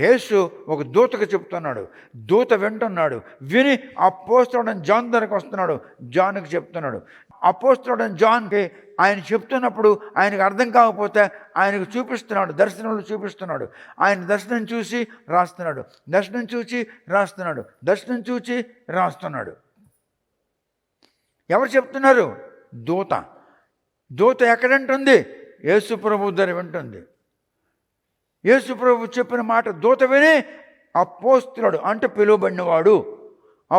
యేసు ఒక దూతకు చెప్తున్నాడు. దూత వింటున్నాడు. విని అపోస్తలుడైన జాన్ దగ్గరకు వస్తున్నాడు. జాన్కి చెప్తున్నాడు. అపోస్తలుడైన జాన్కి ఆయన చెప్తున్నప్పుడు ఆయనకు అర్థం కాకపోతే ఆయనకు చూపిస్తున్నాడు, దర్శనంలో చూపిస్తున్నాడు. ఆయన దర్శనం చూసి రాస్తున్నాడు, దర్శనం చూసి రాస్తున్నాడు, దర్శనం చూసి రాస్తున్నాడు. ఎవరు చెప్తున్నారు? దూత. దూత ఎక్కడంటుంది? యేసు ప్రభు దగ్గర వింటుంది. యేసు ప్రభు చెప్పిన మాట దూత విని అపోస్తలుడు అంటే పిలువబడినవాడు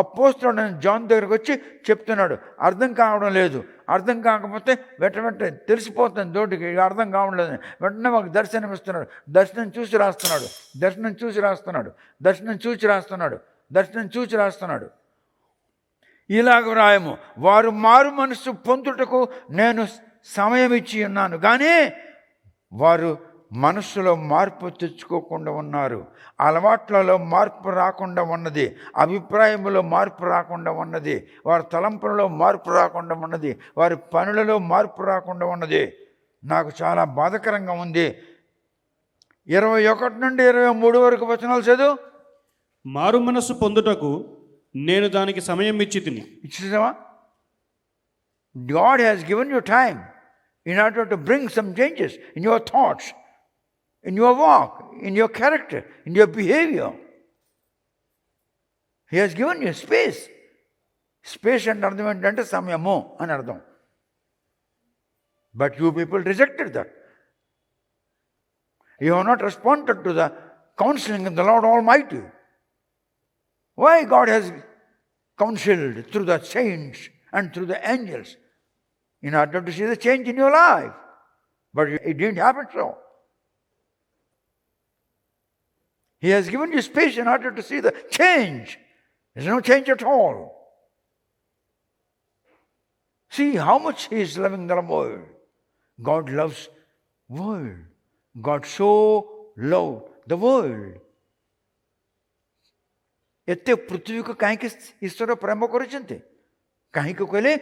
అపోస్తలుడు జాన్ దగ్గరకు వచ్చి చెప్తున్నాడు. అర్థం కావడం లేదు. అర్థం కాకపోతే వెంట తెలిసిపోతుంది దోటికి, అర్థం కావడం లేదు. వెంటనే ఒక దర్శనం ఇస్తున్నాడు. దర్శనం చూసి రాస్తున్నాడు, దర్శనం చూసి రాస్తున్నాడు, దర్శనం చూసి రాస్తున్నాడు, దర్శనం చూసి రాస్తున్నాడు. ఇలాగ వ్రాయము, వారు మారు మనసు పొందుటకు నేను సమయం ఇచ్చి ఉన్నాను, కానీ వారు మనస్సులో మార్పు తెచ్చుకోకుండా ఉన్నారు. అలవాట్లలో మార్పు రాకుండా ఉన్నది, అభిప్రాయంలో మార్పు రాకుండా ఉన్నది, వారి తలంపులలో మార్పు రాకుండా ఉన్నది, వారి పనులలో మార్పు రాకుండా ఉన్నది. నాకు చాలా బాధకరంగా ఉంది. 21 నుండి 23 వరకు వచనాలు చదువు. మారు మనస్సు పొందుటకు నేను దానికి సమయం ఇచ్చి తిని. ఇచ్చేసావా? God has given you time in order to bring some changes in your thoughts, in your walk, in your character, in your behavior. He has given you space. Space అంటే అర్థం ఏంటంటే సమయము అని అర్థం. But you people rejected that. You have not responded to the counseling of the Lord Almighty. Why God has counseled through the saints and through the angels in order to see the change in your life. But it didn't happen so. He has given you space in order to see the change. There's no change at all. See how much He is loving the world. God loves world. God so loved the world. ଏତେ ପୃଥିବୀକୁ କାହିଁକି ଈଶ୍ୱର ପ୍ରେମ କରିଛନ୍ତି? କାହିଁକି କହିଲେ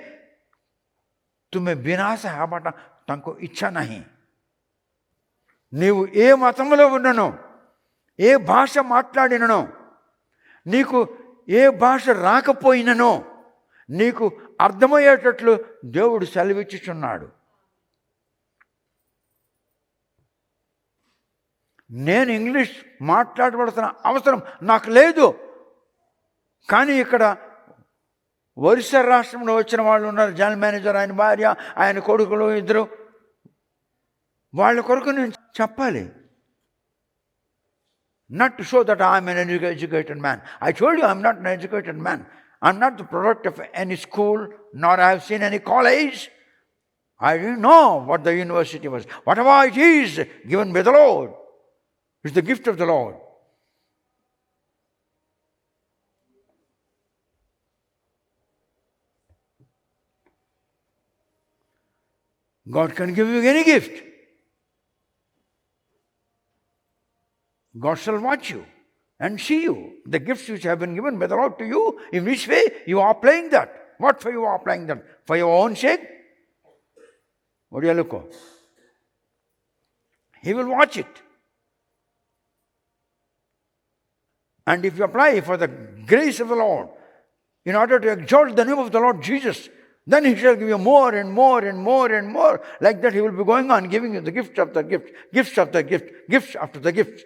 ତୁମେ ବିନାଶ ହେବାଟା ତାଙ୍କ ଇଚ୍ଛା ନାହିଁ. నీవు ఏ మతంలో ఉన్ననో, ఏ భాష మాట్లాడిననో, నీకు ఏ భాష రాకపోయిననో నీకు అర్థమయ్యేటట్లు దేవుడు సెలవిచ్చుచున్నాడు. నేను ఇంగ్లీష్ మాట్లాడవలసిన అవసరం నాకు లేదు, కానీ ఇక్కడ ఒరిస్సా రాష్ట్రంలో వచ్చిన వాళ్ళు ఉన్నారు. జనరల్ మేనేజర్, ఆయన భార్య, ఆయన కొడుకులు ఇద్దరు. వాళ్ళ కొరకు నేను చెప్పాలి. Not to show that I am an educated man. I told you I am not an educated man. I am not the product of any school, nor I have seen any college. I didn't know what the university was. Whatever it is given by the Lord, it's the gift of the Lord. God can give you any gift. God shall watch you and see you. The gifts which have been given by the Lord to you, in which way you are applying that. What for you are applying that? For your own sake? What do you look for? He will watch it. And if you apply for the grace of the Lord, in order to exalt the name of the Lord Jesus, then He shall give you more and more and more and more. Like that He will be going on giving you the gift of the gift, gifts of the gift, gifts after the gift.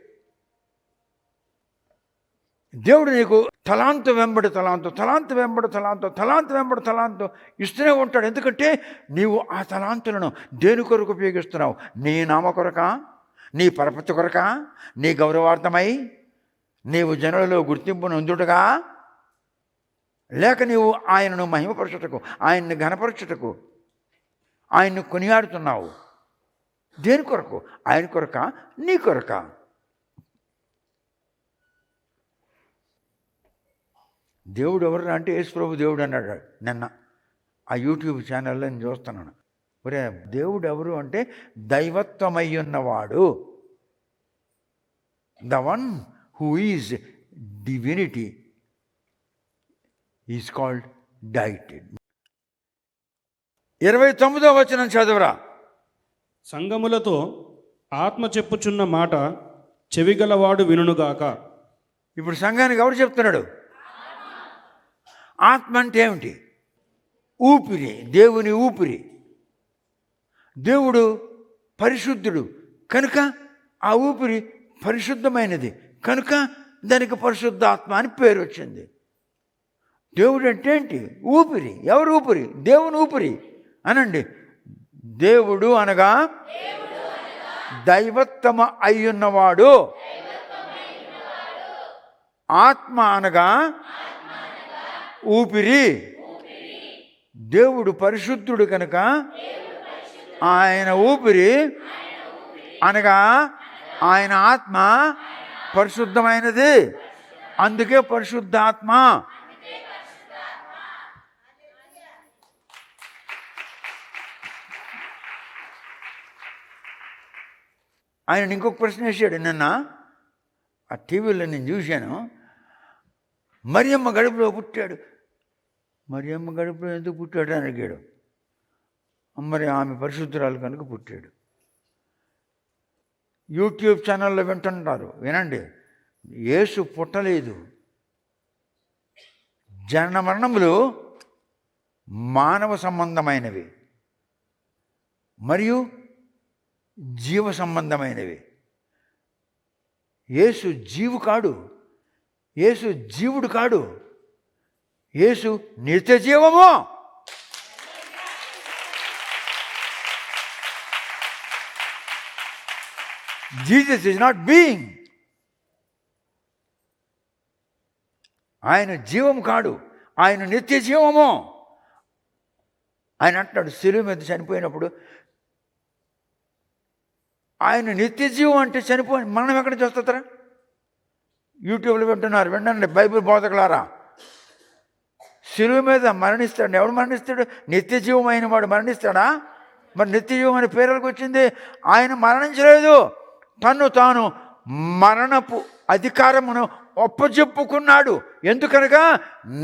దేవుడు నీకు తలాంతు వెంబడి తలాంతు, తలాంతు వెంబడి తలాంతు, తలాంతు వెంబడి తలాంతు ఇస్తూనే ఉంటాడు. ఎందుకంటే నీవు ఆ తలాంతులను దేని కొరకు ఉపయోగిస్తున్నావు? నీ నామ కొరకా, నీ పరపతి కొరకా, నీ గౌరవార్థమై, నీవు జనులలో గుర్తింపును అందుటగా, లేక నీవు ఆయనను మహిమపరచుటకు, ఆయన్ని ఘనపరచుటకు, ఆయన్ను కొనియాడుతున్నావు. దేని కొరకు? ఆయన కొరకా, నీ కొరకా? దేవుడు ఎవరు అంటే యేసుప్రభు దేవుడు అన్నాడు నిన్న ఆ యూట్యూబ్ ఛానల్లో నేను చూస్తున్నాను. ఒరే, దేవుడు ఎవరు అంటే దైవత్వమై ఉన్నవాడు. The one who is divinity is called deity. 29వ వచనం చదువురా. సంగములతో ఆత్మ చెప్పుచున్న మాట చెవిగలవాడు వినుగాక. ఇప్పుడు సంఘానికి ఎవరు చెప్తున్నాడు? ఆత్మ అంటే ఏమిటి? ఊపిరి, దేవుని ఊపిరి. దేవుడు పరిశుద్ధుడు కనుక ఆ ఊపిరి పరిశుద్ధమైనది కనుక దానికి పరిశుద్ధాత్మ అని పేరు వచ్చింది. దేవుడు అంటే ఏంటి? ఊపిరి. ఎవరు ఊపిరి? దేవుని ఊపిరి అనండి. దేవుడు అనగా దైవత్వమ అయ్యున్నవాడు. ఆత్మ అనగా ఊపిరి. దేవుడు పరిశుద్ధుడు కనుక ఆయన ఊపిరి అనగా ఆయన ఆత్మ పరిశుద్ధమైనది. అందుకే పరిశుద్ధాత్మ. ఆయన ఇంకొక ప్రశ్న వేసాడు నిన్న ఆ టీవీలో నేను చూశాను. మరియమ్మ గడుపులో పుట్టాడు. మరియమ్మ గడుపులో ఎందుకు పుట్టాడు అని అడిగాడు. మరి ఆమె పరిశుద్ధురాలు కనుక పుట్టాడు. యూట్యూబ్ ఛానల్లో వింటుంటారు, వినండి. యేసు పుట్టలేదు. జనన మరణములు మానవ సంబంధమైనవి మరియు జీవ సంబంధమైనవి. యేసు జీవు కాడు, యేసు జీవుడు కాడు, యేసు నిత్య జీవము. Jesus is not being. ఆయన జీవం కాడు, ఆయన నిత్య జీవము. ఆయన అంటున్నాడు శిలువ మీద చనిపోయినప్పుడు ఆయన నిత్య జీవం అంటే చనిపోయి మరణం ఎక్కడ చూస్తారా? యూట్యూబ్లో వింటున్నారు, వినండి బైబిల్ బోధకులారా. శిలువ మీద మరణిస్తాడు. ఎవడు మరణిస్తాడు? నిత్య జీవం అయిన వాడు మరణిస్తాడా? మరి నిత్య జీవం అనే పేరులకు వచ్చింది. ఆయన మరణించలేదు. తను తాను మరణపు అధికారమును ఒప్పజెప్పుకున్నాడు. ఎందుకనగా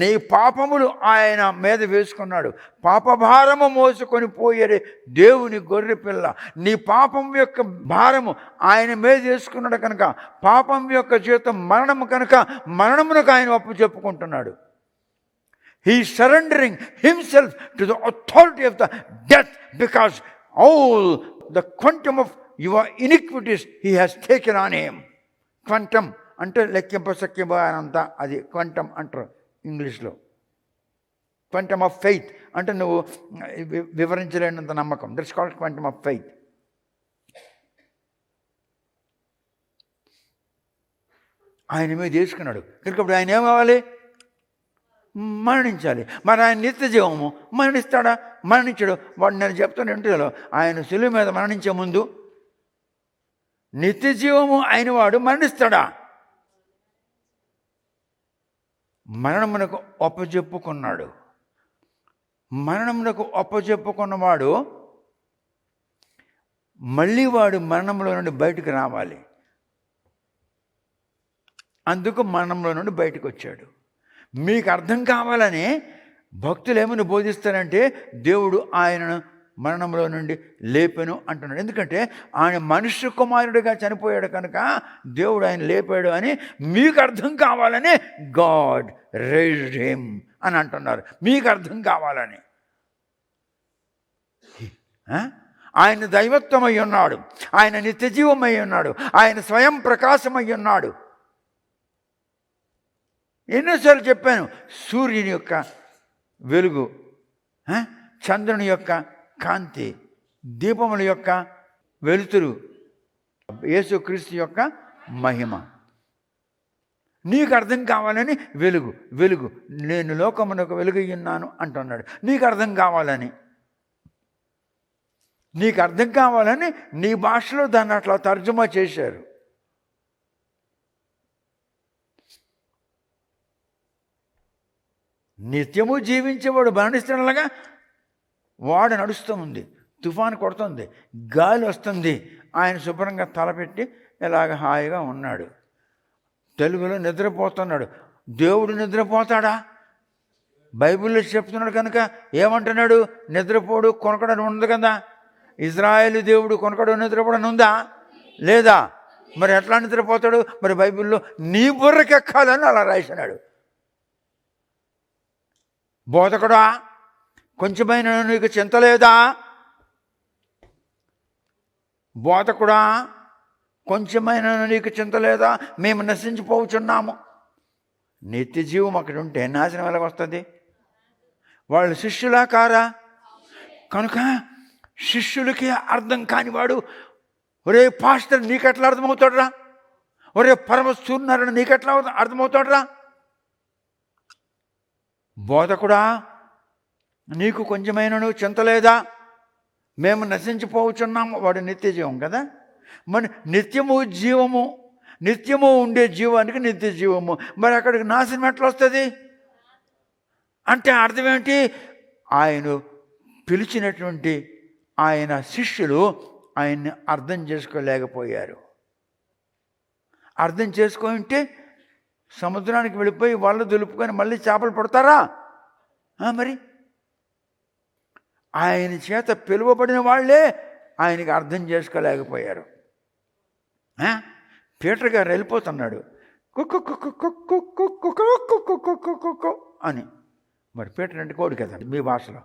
నీ పాపములు ఆయన మీద వేసుకున్నాడు. పాపభారము మోసుకొని పోయే దేవుని గొర్రె పిల్ల. నీ పాపం యొక్క భారము ఆయన మీద వేసుకున్నాడు కనుక పాపం యొక్క జీవితం మరణము కనుక మరణమునకు ఆయన ఒప్పజెప్పుకుంటున్నాడు. He is surrendering himself to the authority of the death because all the quantum of your iniquities he has taken on him. Quantum అంటే లెక్కింప అంతా, అది క్వాంటమ్ అంటారు ఇంగ్లీష్లో. క్వాంటమ్ ఆఫ్ ఫెయిత్ అంటే నువ్వు వివరించలేనంత నమ్మకం. That's called quantum of faith. ఆయన మీద తీసుకున్నాడు కనుక ఇప్పుడు ఆయన ఏమవ్వాలి? మరణించాలి. మరి ఆయన నిత్య జీవము మరణిస్తాడా? మరణించాడు. వాడు నేను చెప్తాను ఇంటిలో, ఆయన శిలువ మీద మరణించే ముందు నిత్య జీవము అయిన వాడు మరణిస్తాడా? మరణమునకు ఒప్పజెప్పుకున్నాడు. మరణమునకు ఒప్పజెప్పుకున్నవాడు మళ్ళీ వాడు మరణంలో నుండి బయటకు రావాలి. అందుకు మరణంలో నుండి బయటకు వచ్చాడు. మీకు అర్థం కావాలని భక్తులు ఏమని బోధిస్తారంటే దేవుడు ఆయనను మరణంలో నుండి లేపెను అంటున్నాడు. ఎందుకంటే ఆయన మనుష్య కుమారుడిగా చనిపోయాడు కనుక దేవుడు ఆయన లేపాడు అని మీకు అర్థం కావాలని గాడ్ రైజ్డ్ హిమ్ అని అంటున్నారు. మీకు అర్థం కావాలని. ఆయన దైవత్వమై ఉన్నాడు, ఆయన నిత్యజీవమై ఉన్నాడు, ఆయన స్వయం ప్రకాశమై ఉన్నాడు. ఎన్నోసార్లు చెప్పాను, సూర్యుని యొక్క వెలుగు, చంద్రుని యొక్క కాంతి, దీపముల యొక్క వెలుతురు, యేసుక్రీస్తు యొక్క మహిమ. నీకు అర్థం కావాలని వెలుగు వెలుగు నేను లోకమునకు వెలుగు ఉన్నాను అంటున్నాడు. నీకు అర్థం కావాలని, నీకు అర్థం కావాలని నీ భాషలో దాన్ని అట్లా తర్జుమా చేశారు. నిత్యము జీవించేవాడు మరణిస్తుండగా వాడు నడుస్తూ ఉంది, తుఫాను కొడుతుంది, గాలి వస్తుంది, ఆయన శుభ్రంగా తలపెట్టి ఇలాగ హాయిగా ఉన్నాడు. తెలుగులో నిద్రపోతున్నాడు. దేవుడు నిద్రపోతాడా? బైబిల్లో చెప్తున్నాడు కనుక ఏమంటున్నాడు? నిద్రపోడు కొనకడని ఉంది కదా. ఇజ్రాయేలు దేవుడు కొనకడు నిద్రపోడని ఉందా? లేదా? మరి ఎట్లా నిద్రపోతాడు? మరి బైబిల్లో నీ బుర్రకెక్కాలని అలా రాసినాడు. బోధకుడా, కొంచెమైన నీకు చింత లేదా? బోధకుడా, కొంచెమైన నీకు చింత లేదా? మేము నశించిపోవచ్చున్నాము. నిత్య జీవం అక్కడ ఉంటే నాశనం ఎలాగొస్తుంది? వాళ్ళు శిష్యులా కారా? కనుక శిష్యులకి అర్థం కానివాడు, ఒరే పాస్టర్ నీకెట్లా అర్థమవుతాడురా? ఒరే పరమ సూర్యనారాయణ నీకెట్లా అర్థమవుతాడురా? బోధకుడా, నీకు కొంచెమైనను చింత లేదా? మేము నశించిపోవచ్చున్నాము. వాడు నిత్య జీవం కదా. మరి నిత్యము జీవము, నిత్యము ఉండే జీవానికి నిత్య జీవము. మరి అక్కడికి నాశనం ఎట్లా వస్తుంది అంటే అర్థం ఏంటి? ఆయన పిలిచినటువంటి ఆయన శిష్యులు ఆయన్ని అర్థం చేసుకోలేకపోయారు. అర్థం చేసుకుంటే సముద్రానికి వెళ్ళిపోయి వాళ్ళు దులుపుకొని మళ్ళీ చేపలు పడతారా? మరి ఆయన చేత పిలువబడిన వాళ్ళే ఆయనకి అర్థం చేసుకోలేకపోయారు. పీటర్ గారు వెళ్ళిపోతున్నాడు అని. మరి పీటర్ అంటే కోడి కదా మీ భాషలో.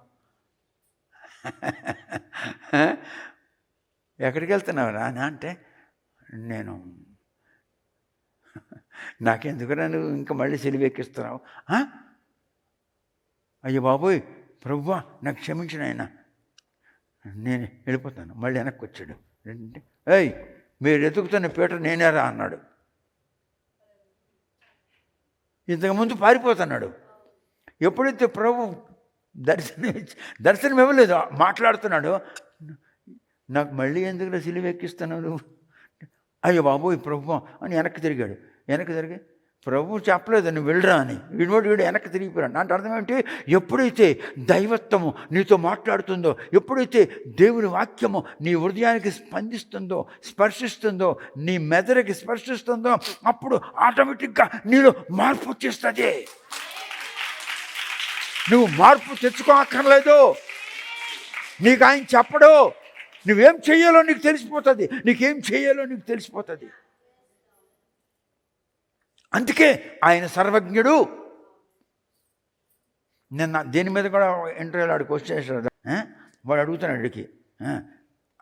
ఎక్కడికి వెళ్తున్నావురా అని అంటే, నేను నాకెందుకురా నువ్వు ఇంకా మళ్ళీ సిలువెక్కిస్తున్నావు? అయ్యో బాబోయ్ ప్రభువా నాకు క్షమించిన ఆయన, నేను వెళ్ళిపోతాను. మళ్ళీ వెనక్కి వచ్చాడు. ఏంటంటే, ఏయ్ మీరు ఎదుగుతున్న పీటర్ నేనేరా అన్నాడు. ఇంతకుముందు పారిపోతున్నాడు. ఎప్పుడైతే ప్రభు దర్శనం ఇవ్వలేదు, మాట్లాడుతున్నాడు, నాకు మళ్ళీ ఎందుకు సిలువ ఎక్కిస్తున్నావు నువ్వు? అయ్యో బాబోయ్ ప్రభు అని వెనక్కి తిరిగాడు. వెనక్కి తిరిగి ప్రభు చెప్పలేదు నువ్వు వెళ్ళరా అని. వీడు వెనక్కి తిరిగిపోయాడు. అంటే అర్థం ఏంటి? ఎప్పుడైతే దైవత్వము నీతో మాట్లాడుతుందో, ఎప్పుడైతే దేవుని వాక్యము నీ హృదయానికి స్పందిస్తుందో, స్పర్శిస్తుందో, నీ మెదడుకి స్పర్శిస్తుందో, అప్పుడు ఆటోమేటిక్గా నీలో మార్పు వచ్చేస్తుంది. నువ్వు మార్పు తెచ్చుకోక్కర్లేదు. నీకు ఆయన చెప్పడు. నువ్వేం చెయ్యాలో నీకు తెలిసిపోతుంది. నీకేం చేయాలో నీకు తెలిసిపోతుంది. అందుకే ఆయన సర్వజ్ఞుడు. నిన్న దేని మీద కూడా ఇంటర్వ్యూలో ఆడికి వచ్చేసాడు. వాడు అడుగుతున్నాడు అడిగి,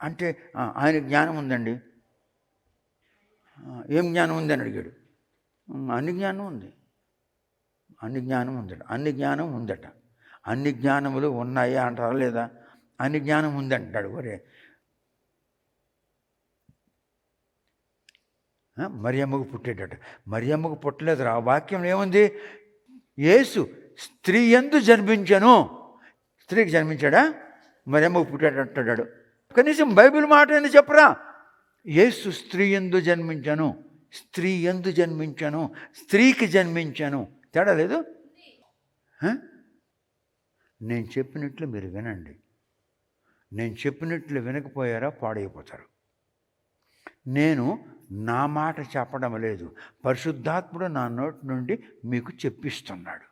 అంటే ఆయన జ్ఞానం ఉందండి. ఏం జ్ఞానం ఉందని అడిగాడు. అన్ని జ్ఞానం ఉంది, అన్ని జ్ఞానం ఉందట, అన్ని జ్ఞానం ఉందట. అన్ని జ్ఞానములు ఉన్నాయి అంటారా లేదా? అన్ని జ్ఞానం ఉందంటాడు. ఒరే మరియమ్మకు పుట్టేటట్టు. మరియమ్మకు పుట్టలేదు. ఆ వాక్యం ఏముంది? యేసు స్త్రీ యందు జన్మించను. స్త్రీకి జన్మించాడా? మరియమ్మకు పుట్టేటట్టాడు. కనీసం బైబిల్ మాట ఏంది చెప్పరా? యేసు స్త్రీ యందు జన్మించను, స్త్రీ యందు జన్మించను, స్త్రీకి జన్మించను. తేడా లేదు. నేను చెప్పినట్లు మీరు వినండి. నేను చెప్పినట్లు వినకపోయారా పాడైపోతారు. నేను నా మాట చెప్పడం లేదు, పరిశుద్ధాత్ముడు నా నోటి నుండి మీకు చెప్పిస్తున్నాడు.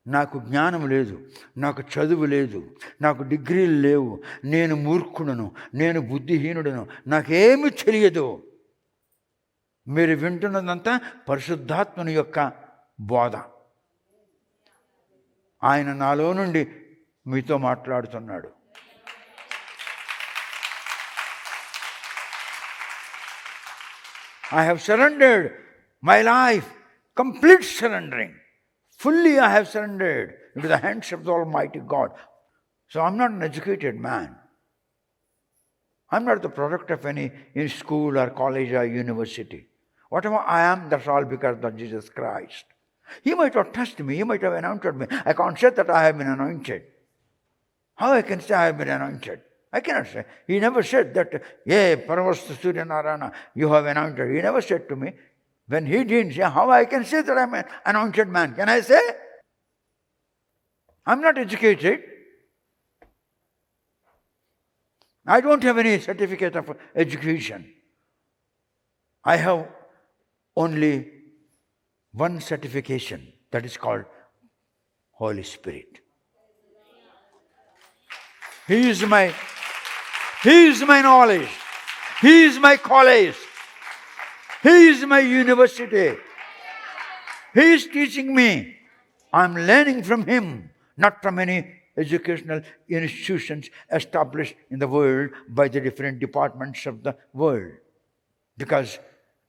నాకు జ్ఞానం లేదు, నాకు చదువు లేదు, నాకు డిగ్రీలు లేవు, నేను మూర్ఖుడును, నేను బుద్ధిహీనుడును, నాకేమీ తెలియదు. మీరు వింటున్నదంతా పరిశుద్ధాత్మని యొక్క బోధ. ఆయన నాలో నుండి మీతో మాట్లాడుతున్నాడు. I have surrendered my life, complete surrendering. Fully I have surrendered into the hands of the Almighty God. So I'm not an educated man. I'm not the product of any school or college or university. Whatever I am, that's all because of Jesus Christ. He might have touched me, he might have anointed me. I can't say that I have been anointed. How I can say I have been anointed? I cannot say. He never said that, hey, Paramasta Surya Narayana, you have anointed. He never said to me. When he didn't say, how I can say that I'm an anointed man? Can I say? I'm not educated. I don't have any certificate of education. I have only one certification, that is called Holy Spirit. He is my knowledge. He is my college. He is my university. He is teaching me. I'm learning from him, not from any educational institutions established in the world by the different departments of the world. Because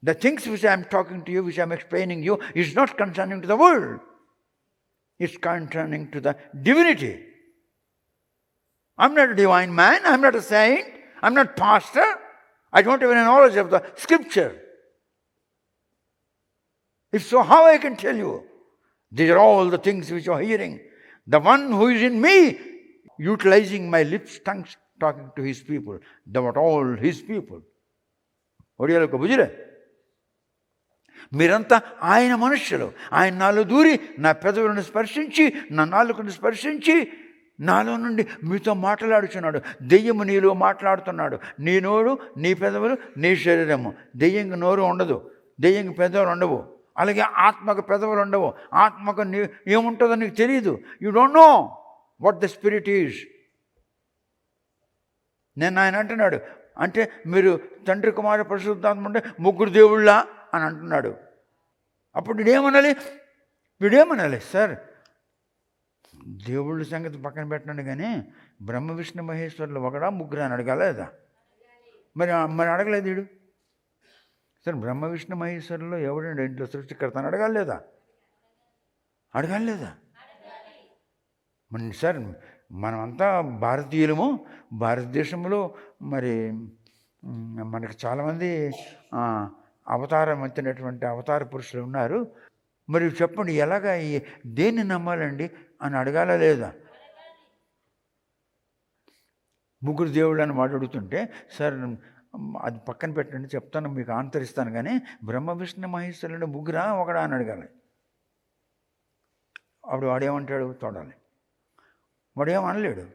the things which I'm talking to you, which I'm explaining you, is not concerning to the world. It's concerning to the divinity. I'm not a divine man. I'm not a saint. I'm not pastor. I don't have any knowledge of the scripture. If so, how I can tell you? These are all the things which you are hearing. The one who is in me, utilizing my lips, tongues, talking to his people. They were all his people. ఒడియాలకు బుజిరే, మీరంతా ఆయన మనుష్యులు. ఆయన నాలో దూరి నా పెదవులను స్పర్శించి, నా నాలుకను స్పర్శించి, నాలో నుండి మీతో మాట్లాడుచున్నాడు. దెయ్యము నీలో మాట్లాడుతున్నాడు. నీ నోరు, నీ పెదవులు, నీ శరీరము. దెయ్యంకి నోరు ఉండదు, దెయ్యంకి పెదవులు ఉండవు. అలాగే ఆత్మకు పెదవులు ఉండవు. ఆత్మకు ఏముంటుందో నీకు తెలియదు. You don't know what the spirit is. నేను ఆయన అంటున్నాడు, అంటే మీరు తండ్రి కుమార పరిశుద్ధాత్మ అంటే ముగ్గురు దేవుళ్ళ అని అంటున్నాడు. అప్పుడు వీడేమనాలి? సార్, దేవుళ్ళ సంగతి పక్కన పెట్టండి, కానీ బ్రహ్మ విష్ణు మహేశ్వరులు ఒకడా ముగ్గురు అని అడగలేదా? మరి అడగలేదు వీడు. సార్, బ్రహ్మ విష్ణు మహేశ్వరులో ఎవడండి ఇంట్లో సృష్టికర్త అని అడగలేదా? మరి సార్, మనమంతా భారతీయులము. భారతదేశంలో మరి మనకు చాలామంది అవతారం ఎత్తినటువంటి అవతార పురుషులు ఉన్నారు. మరి చెప్పండి, ఎలాగ దేన్ని నమ్మాలండి అని అడగాల లేదా? ముగ్గురు దేవుళ్ళు అని వాడు అడుగుతుంటే, సార్ అది పక్కన పెట్టండి, చెప్తాను, మీకు ఆంతరిస్తాను, కానీ బ్రహ్మ విష్ణు మహేశ్వరుడు ముగ్గురా ఒకడా అని అడగాలి. అప్పుడు వాడేమంటాడు? తోడాలి. వాడేమనలేడు.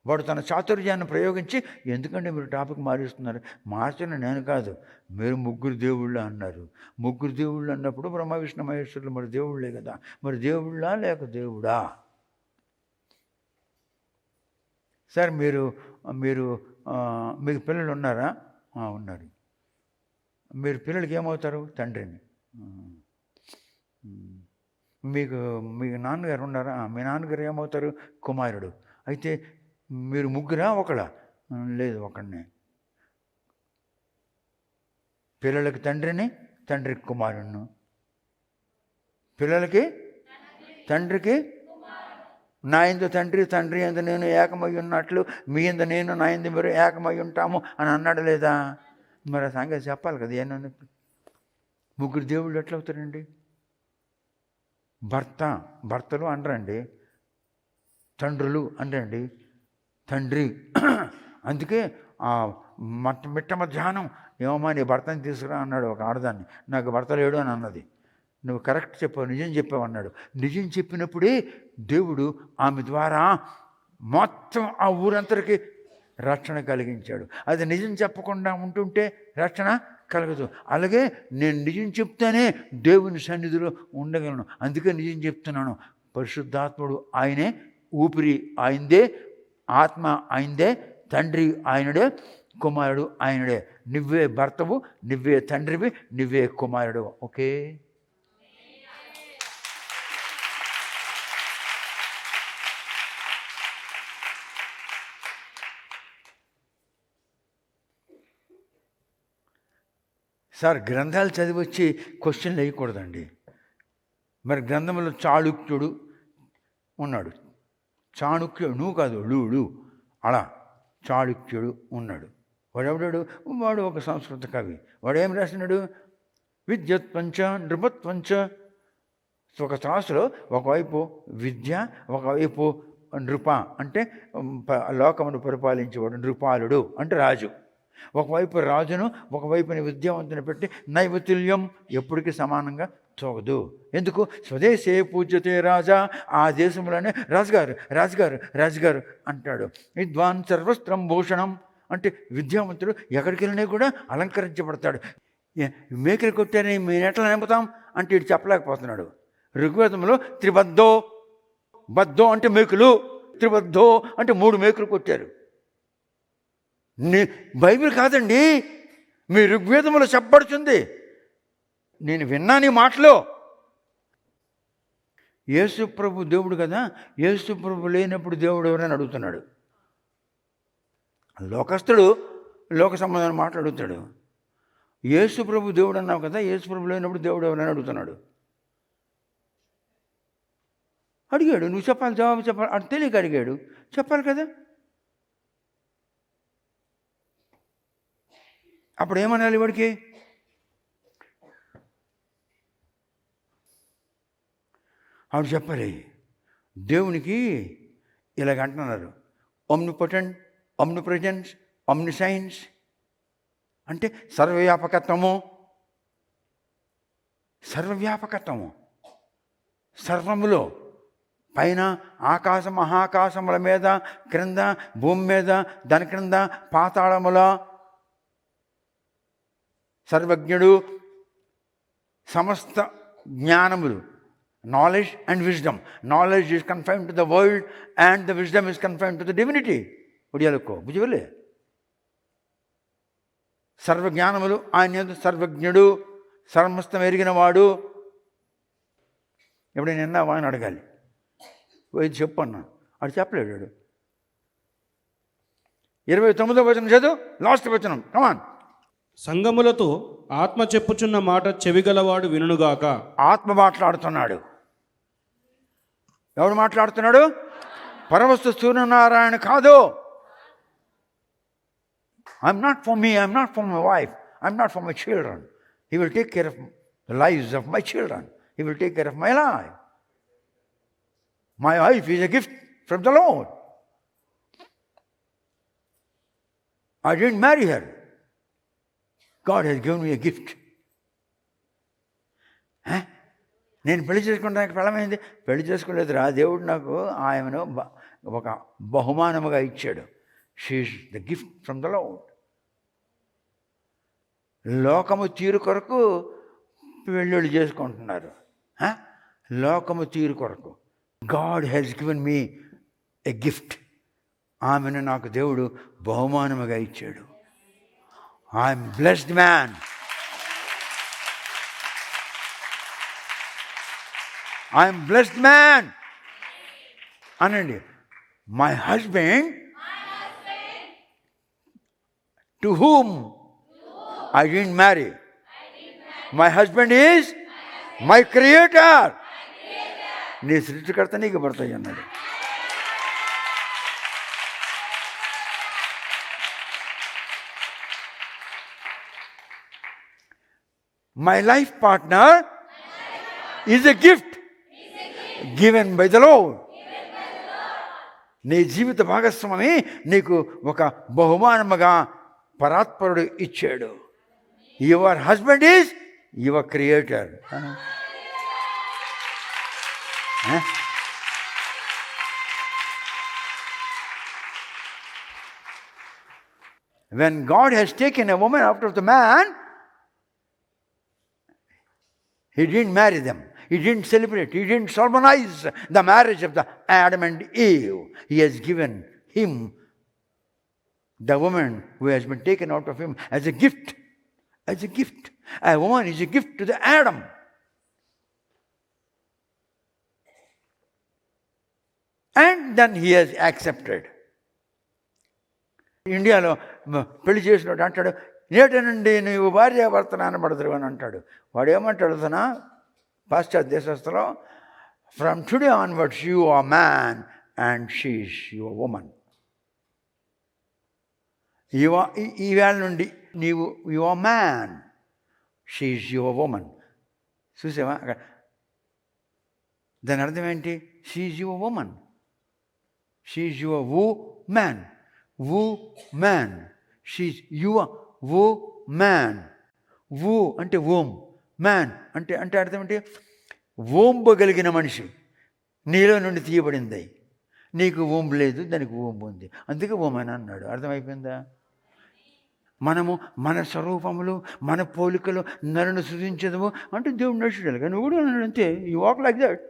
వాడు తన చాతుర్యాన్ని ప్రయోగించి, ఎందుకంటే మీరు టాపిక్ మారుస్తున్నారు? మార్చిన నేను కాదు, మీరు ముగ్గురు దేవుళ్ళు అన్నారు. ముగ్గురు దేవుళ్ళు అన్నప్పుడు బ్రహ్మ విష్ణు మహేశ్వరులు మరి దేవుళ్ళే కదా. మరి దేవుళ్ళా లేక దేవుడా? సార్, మీకు పిల్లలు ఉన్నారా? ఉన్నారు. మీరు పిల్లలకి ఏమవుతారు? తండ్రిని. మీకు నాన్నగారు ఉన్నారా? మీ నాన్నగారు ఏమవుతారు? కుమారుడు. అయితే మీరు ముగ్గురా ఒకడా? లేదు, ఒకడినే. పిల్లలకి తండ్రిని, తండ్రికి కుమారుడును. పిల్లలకి తండ్రికి, నా యందు తండ్రి, తండ్రి యందు నేను ఏకమై ఉన్నట్లు మీ యందు నేను, నా యందు మీరు ఏకమై ఉంటాము అని అన్నాడు లేదా? మరి ఆ సంగతి చెప్పాలి కదా. ఏమన్నా ముగ్గురు దేవుళ్ళు ఎట్లా అవుతారండి? భర్తలు అనరండి, తండ్రులు అనరండి, తండ్రి. అందుకే మిట్ట మధ్యాహ్నం ఏమమ్మా నీ భర్తని తీసుకురా అన్నాడు ఒక ఆడదాన్ని. నాకు భర్త లేడు అని అన్నది. నువ్వు కరెక్ట్ చెప్పావు, నిజం చెప్పావు అన్నాడు. నిజం చెప్పినప్పుడే దేవుడు ఆమె ద్వారా మొత్తం ఆ ఊరంతరికి రక్షణ కలిగించాడు. అది నిజం చెప్పకుండా ఉంటుంటే రక్షణ కలగదు. అలాగే నేను నిజం చెప్తానే దేవుని సన్నిధిలో ఉండగలను. అందుకే నిజం చెప్తున్నాను. పరిశుద్ధాత్ముడు ఆయనే, ఊపిరి ఆయనదే, ఆత్మ ఆయనదే, తండ్రి ఆయనడే, కుమారుడు ఆయనడే. నువ్వే భర్తవు, నువ్వే తండ్రివి, నువ్వే కుమారుడు. ఓకే. సార్, గ్రంథాలు చదివి వచ్చి క్వశ్చన్లు వేయకూడదండి. మరి గ్రంథంలో చాళుక్యుడు ఉన్నాడు. చాణుక్యుడు, నువ్వు కాదు, ళూడు, అలా చాళుక్యుడు ఉన్నాడు. వాడెవడాడు? వాడు ఒక సంస్కృత కవి. వాడు ఏం రాసినాడు? విద్యత్వంచ నృపత్వంచ. ఒక త్రాసులో ఒకవైపు విద్య, ఒకవైపు నృప అంటే లోకమును పరిపాలించేవాడు. నృపాలుడు అంటే రాజు. ఒకవైపు రాజును ఒకవైపుని విద్యావంతుని పెట్టి నైవతుల్యం ఎప్పటికీ సమానంగా తోగదు. ఎందుకు? స్వదేశే పూజ్యతే రాజా, ఆ దేశంలోనే రాజుగారు రాజుగారు రాజుగారు అంటాడు. విద్వాన్ సర్వస్త్రం భూషణం అంటే విద్యావంతుడు ఎక్కడికి వెళ్ళినా కూడా అలంకరించబడతాడు. మేకలు కొట్టారని మేము ఎట్లా నమ్ముతాం అంటే ఇటు చెప్పలేకపోతున్నాడు. ఋగ్వేదంలో త్రిబద్ధో, బద్ధో అంటే మేకులు, త్రిబద్ధో అంటే 3 మేకులు కొట్టారు. బైబిల్ కాదండి, మీ ఋగ్వేదంలో చెప్పబడుతుంది. నేను విన్నాను ఈ మాటలో. యేసు ప్రభు దేవుడు కదా, యేసు ప్రభు లేనప్పుడు దేవుడు ఎవరైనా అడుగుతున్నాడు. లోకస్తుడు లోక సంబంధమైన మాటలు అడుగుతాడు. యేసు ప్రభు దేవుడు అన్నావు కదా, యేసు ప్రభు లేనప్పుడు దేవుడు ఎవరైనా అడుగుతున్నాడు. అడిగాడు, నువ్వు చెప్పాలి, జవాబు చెప్పాలి. అది తెలియక అడిగాడు, చెప్పాలి కదా. అప్పుడు ఏమనాలి వాడికి? ఆవిడ చెప్పాలి, దేవునికి ఇలాగ అంటున్నారు, ఒమ్నిపోటెంట్, ఒమ్నిప్రెజెన్స్, ఒమ్నిసైన్స్ అంటే సర్వవ్యాపకత్వము. సర్వవ్యాపకత్వము సర్వములో, పైన ఆకాశ మహాకాశముల మీద, క్రింద భూమి మీద, దాని క్రింద పాతాళముల, సర్వజ్ఞుడు, సమస్త జ్ఞానములు, knowledge and wisdom. Knowledge is confined to the world and the wisdom is confined to the divinity. ఒడియాలకో బుజ్జివలే. సర్వజ్ఞానములు ఆయన సర్వజ్ఞుడు, సమస్తం ఎరిగిన వాడు. ఎప్పుడైనా నిన్న వాడిని అడగాలి, ఇది చెప్పు అన్నాను, అది చెప్పలేడు. 29వ వచనం చదువు, లాస్ట్ వచనం, కమాన్. సంగములతో ఆత్మ చెప్పుచున్న మాట చెవిగలవాడు వినుగాక. ఆత్మ మాట్లాడుతున్నాడు. ఎవడు మాట్లాడుతున్నాడు? పరవస్తు సూర్యనారాయణ కాదు. I'm not for me, I'm not for my wife, I'm not for my children. He will take care of the lives of my children. He will take care of my life. My wife is a gift from the lord. I didn't marry her. God has given me a gift. నేను పెళ్లి చేసుకోవడానికి ఫలమైంది. పెళ్లి చేసుకోలేదురా, దేవుడు నాకు ఆయనను ఒక బహుమానముగా ఇచ్చాడు. She's the gift from the Lord. లోకము తీరు కొరకు పెళ్ళిళ్ళు చేసుకుంటున్నారు. లోకము తీరు కొరకు. God has given me a gift. ఆమెను నాకు దేవుడు బహుమానముగా ఇచ్చాడు. I'm blessed man. I'm blessed man అనండి. My husband to whom I didn't marry. My husband is my creator. నీ సృష్టికర్త నీకు భర్త అన్నాడు. My life partner is a gift given by the Lord. నీ జీవిత భాగస్వామి నీకు ఒక బహుమానముగా పరాత్పరుడు ఇచ్చాడు. Your husband is your creator. When God has taken a woman out of the man, He didn't marry them. He didn't celebrate. He didn't solemnize the marriage of the Adam and Eve. He has given him the woman who has been taken out of him as a gift. As a gift. A woman is a gift to the Adam. And then he has accepted. ఇండియాలో పెళ్లి చేసినట్టు అంటాడు, నేటి నుండి నువ్వు భార్యాభర్తను అనబడదురు అని అంటాడు. వాడు ఏమంటాడు తన పాశ్చాత్య దేశస్తులో, from today onwards you are man and she's your woman. ఈవేళ నుండి నీవు your man, she's your woman. చూసావా అక్కడ? దాని అర్థం ఏంటి? She's your woman, she's your woo man. Woo man. She's your oh man. ఓ అంటే ఓం, మ్యాన్ అంటే అంటే అర్థం ఏంటి? ఓంబగలిగిన మనిషి నీలో నుండి తీయబడింది. నీకు ఓం లేదు, దానికి ఓం ఉంది, అందుకే ఓమని అన్నాడు. అర్థమైపోయిందా? మనము మన స్వరూపములు మన పోలికలు నన్ను సృజించదము అంటే దేవుడు నడుచుడాలి. కానీ నువ్వు కూడా అన్నాడు అంతే. You walk like that,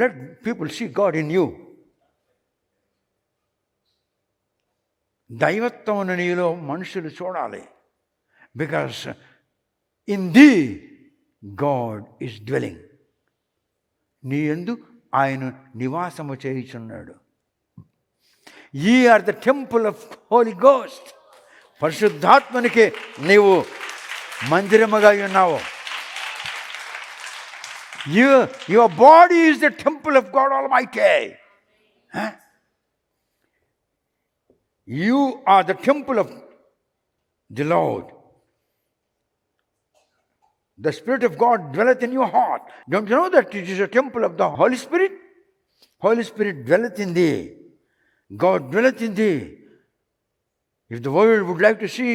let people see God in you. దైవత్వమును నీలో మనుషులు చూడాలి. Because in thee God is dwelling. నీ యందు ఆయన నివాసము చేయుచున్నాడు. Ye are the temple of holy ghost. పరిశుద్ధాత్మనికి నీవు మందిరముగా ఉన్నావు. Your body is the temple of God almighty. You are the temple of the Lord. The Spirit of God dwelleth in your heart. Don't you know that it is a temple of the Holy Spirit? Holy Spirit dwelleth in thee. God dwelleth in thee. If the world would like to see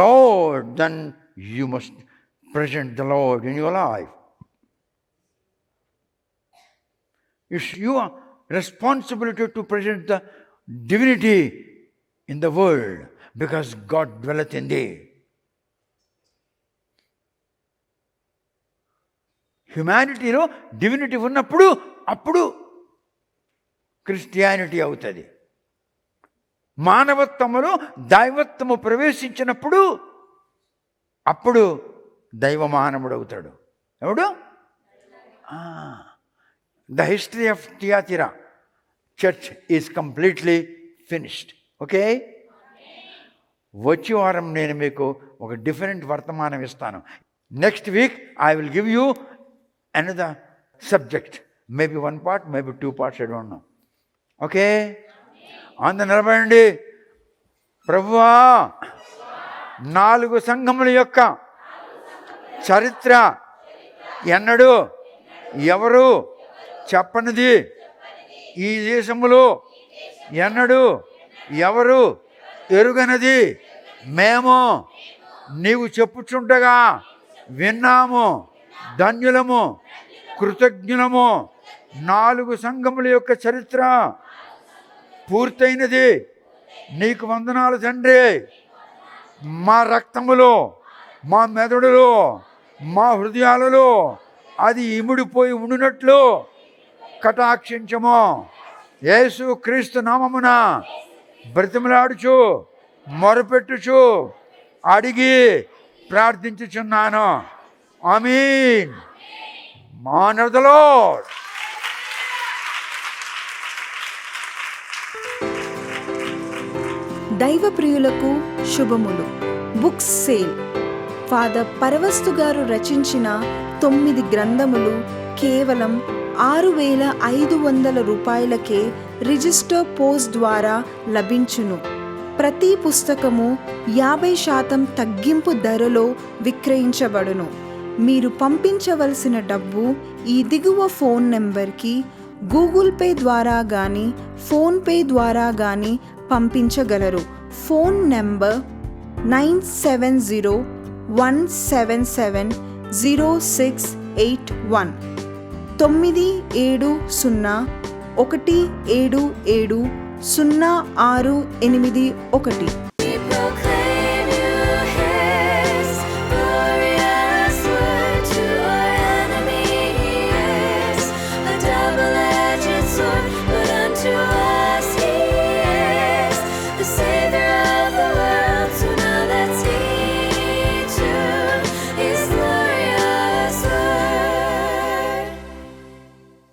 Lord, then you must present the Lord in your life. It's your responsibility to present the divinity in the world, because God dwelleth in thee. హ్యుమానిటీలో divinity ఉన్నప్పుడు అప్పుడు Christianity అవుతుంది. మానవత్వములో దైవత్వము ప్రవేశించినప్పుడు అప్పుడు దైవ మానవుడు అవుతాడు. ఎవడు? The history of Thyatira church is completely finished. Okay, వచ్చే వారం నేను మీకు ఒక డిఫరెంట్ వర్తమానం ఇస్తాను. Next week I will give you another subject, maybe 1 part, maybe 2 parts, I don't know. Okay, అందరూ నిలబడండి. ప్రభువా, 4 సంఘముల యొక్క చరిత్ర ఎన్నడూ ఎవరు చెప్పనిది, ఈ దేశములో ఎన్నడూ ఎవరు ఎరుగనది మేము నీవు చెప్పుచుండగా విన్నాము. ధన్యులము, కృతజ్ఞులము. 4 సంఘముల యొక్క చరిత్ర పూర్తయినది. నీకు వందనాలు తండ్రి. మా రక్తములో, మా మెదడులో, మా హృదయాలలో అది ఇముడిపోయి ఉండినట్లు కటాక్షించము. యేసు క్రీస్తు నామమున బ్రతిమలాడుచు మొరపెట్టుచు అడిగి ప్రార్థించుచున్నాను. ఆమేన్. Honor the Lord. దైవ ప్రియులకు శుభములు. Books sale. ఫాదర్ పరవస్తు గారు రచించిన 9 గ్రంథములు కేవలం 6,500 రూపాయలకే రిజిస్టర్ పోస్ట్ ద్వారా లభించును. ప్రతి పుస్తకము 50% తగ్గింపు ధరలో విక్రయించబడును. మీరు పంపించవలసిన డబ్బు ఈ దిగువ ఫోన్ నెంబర్కి గూగుల్ పే ద్వారా కానీ ఫోన్పే ద్వారా కానీ పంపించగలరు. Phone number 9701770681 97017700681.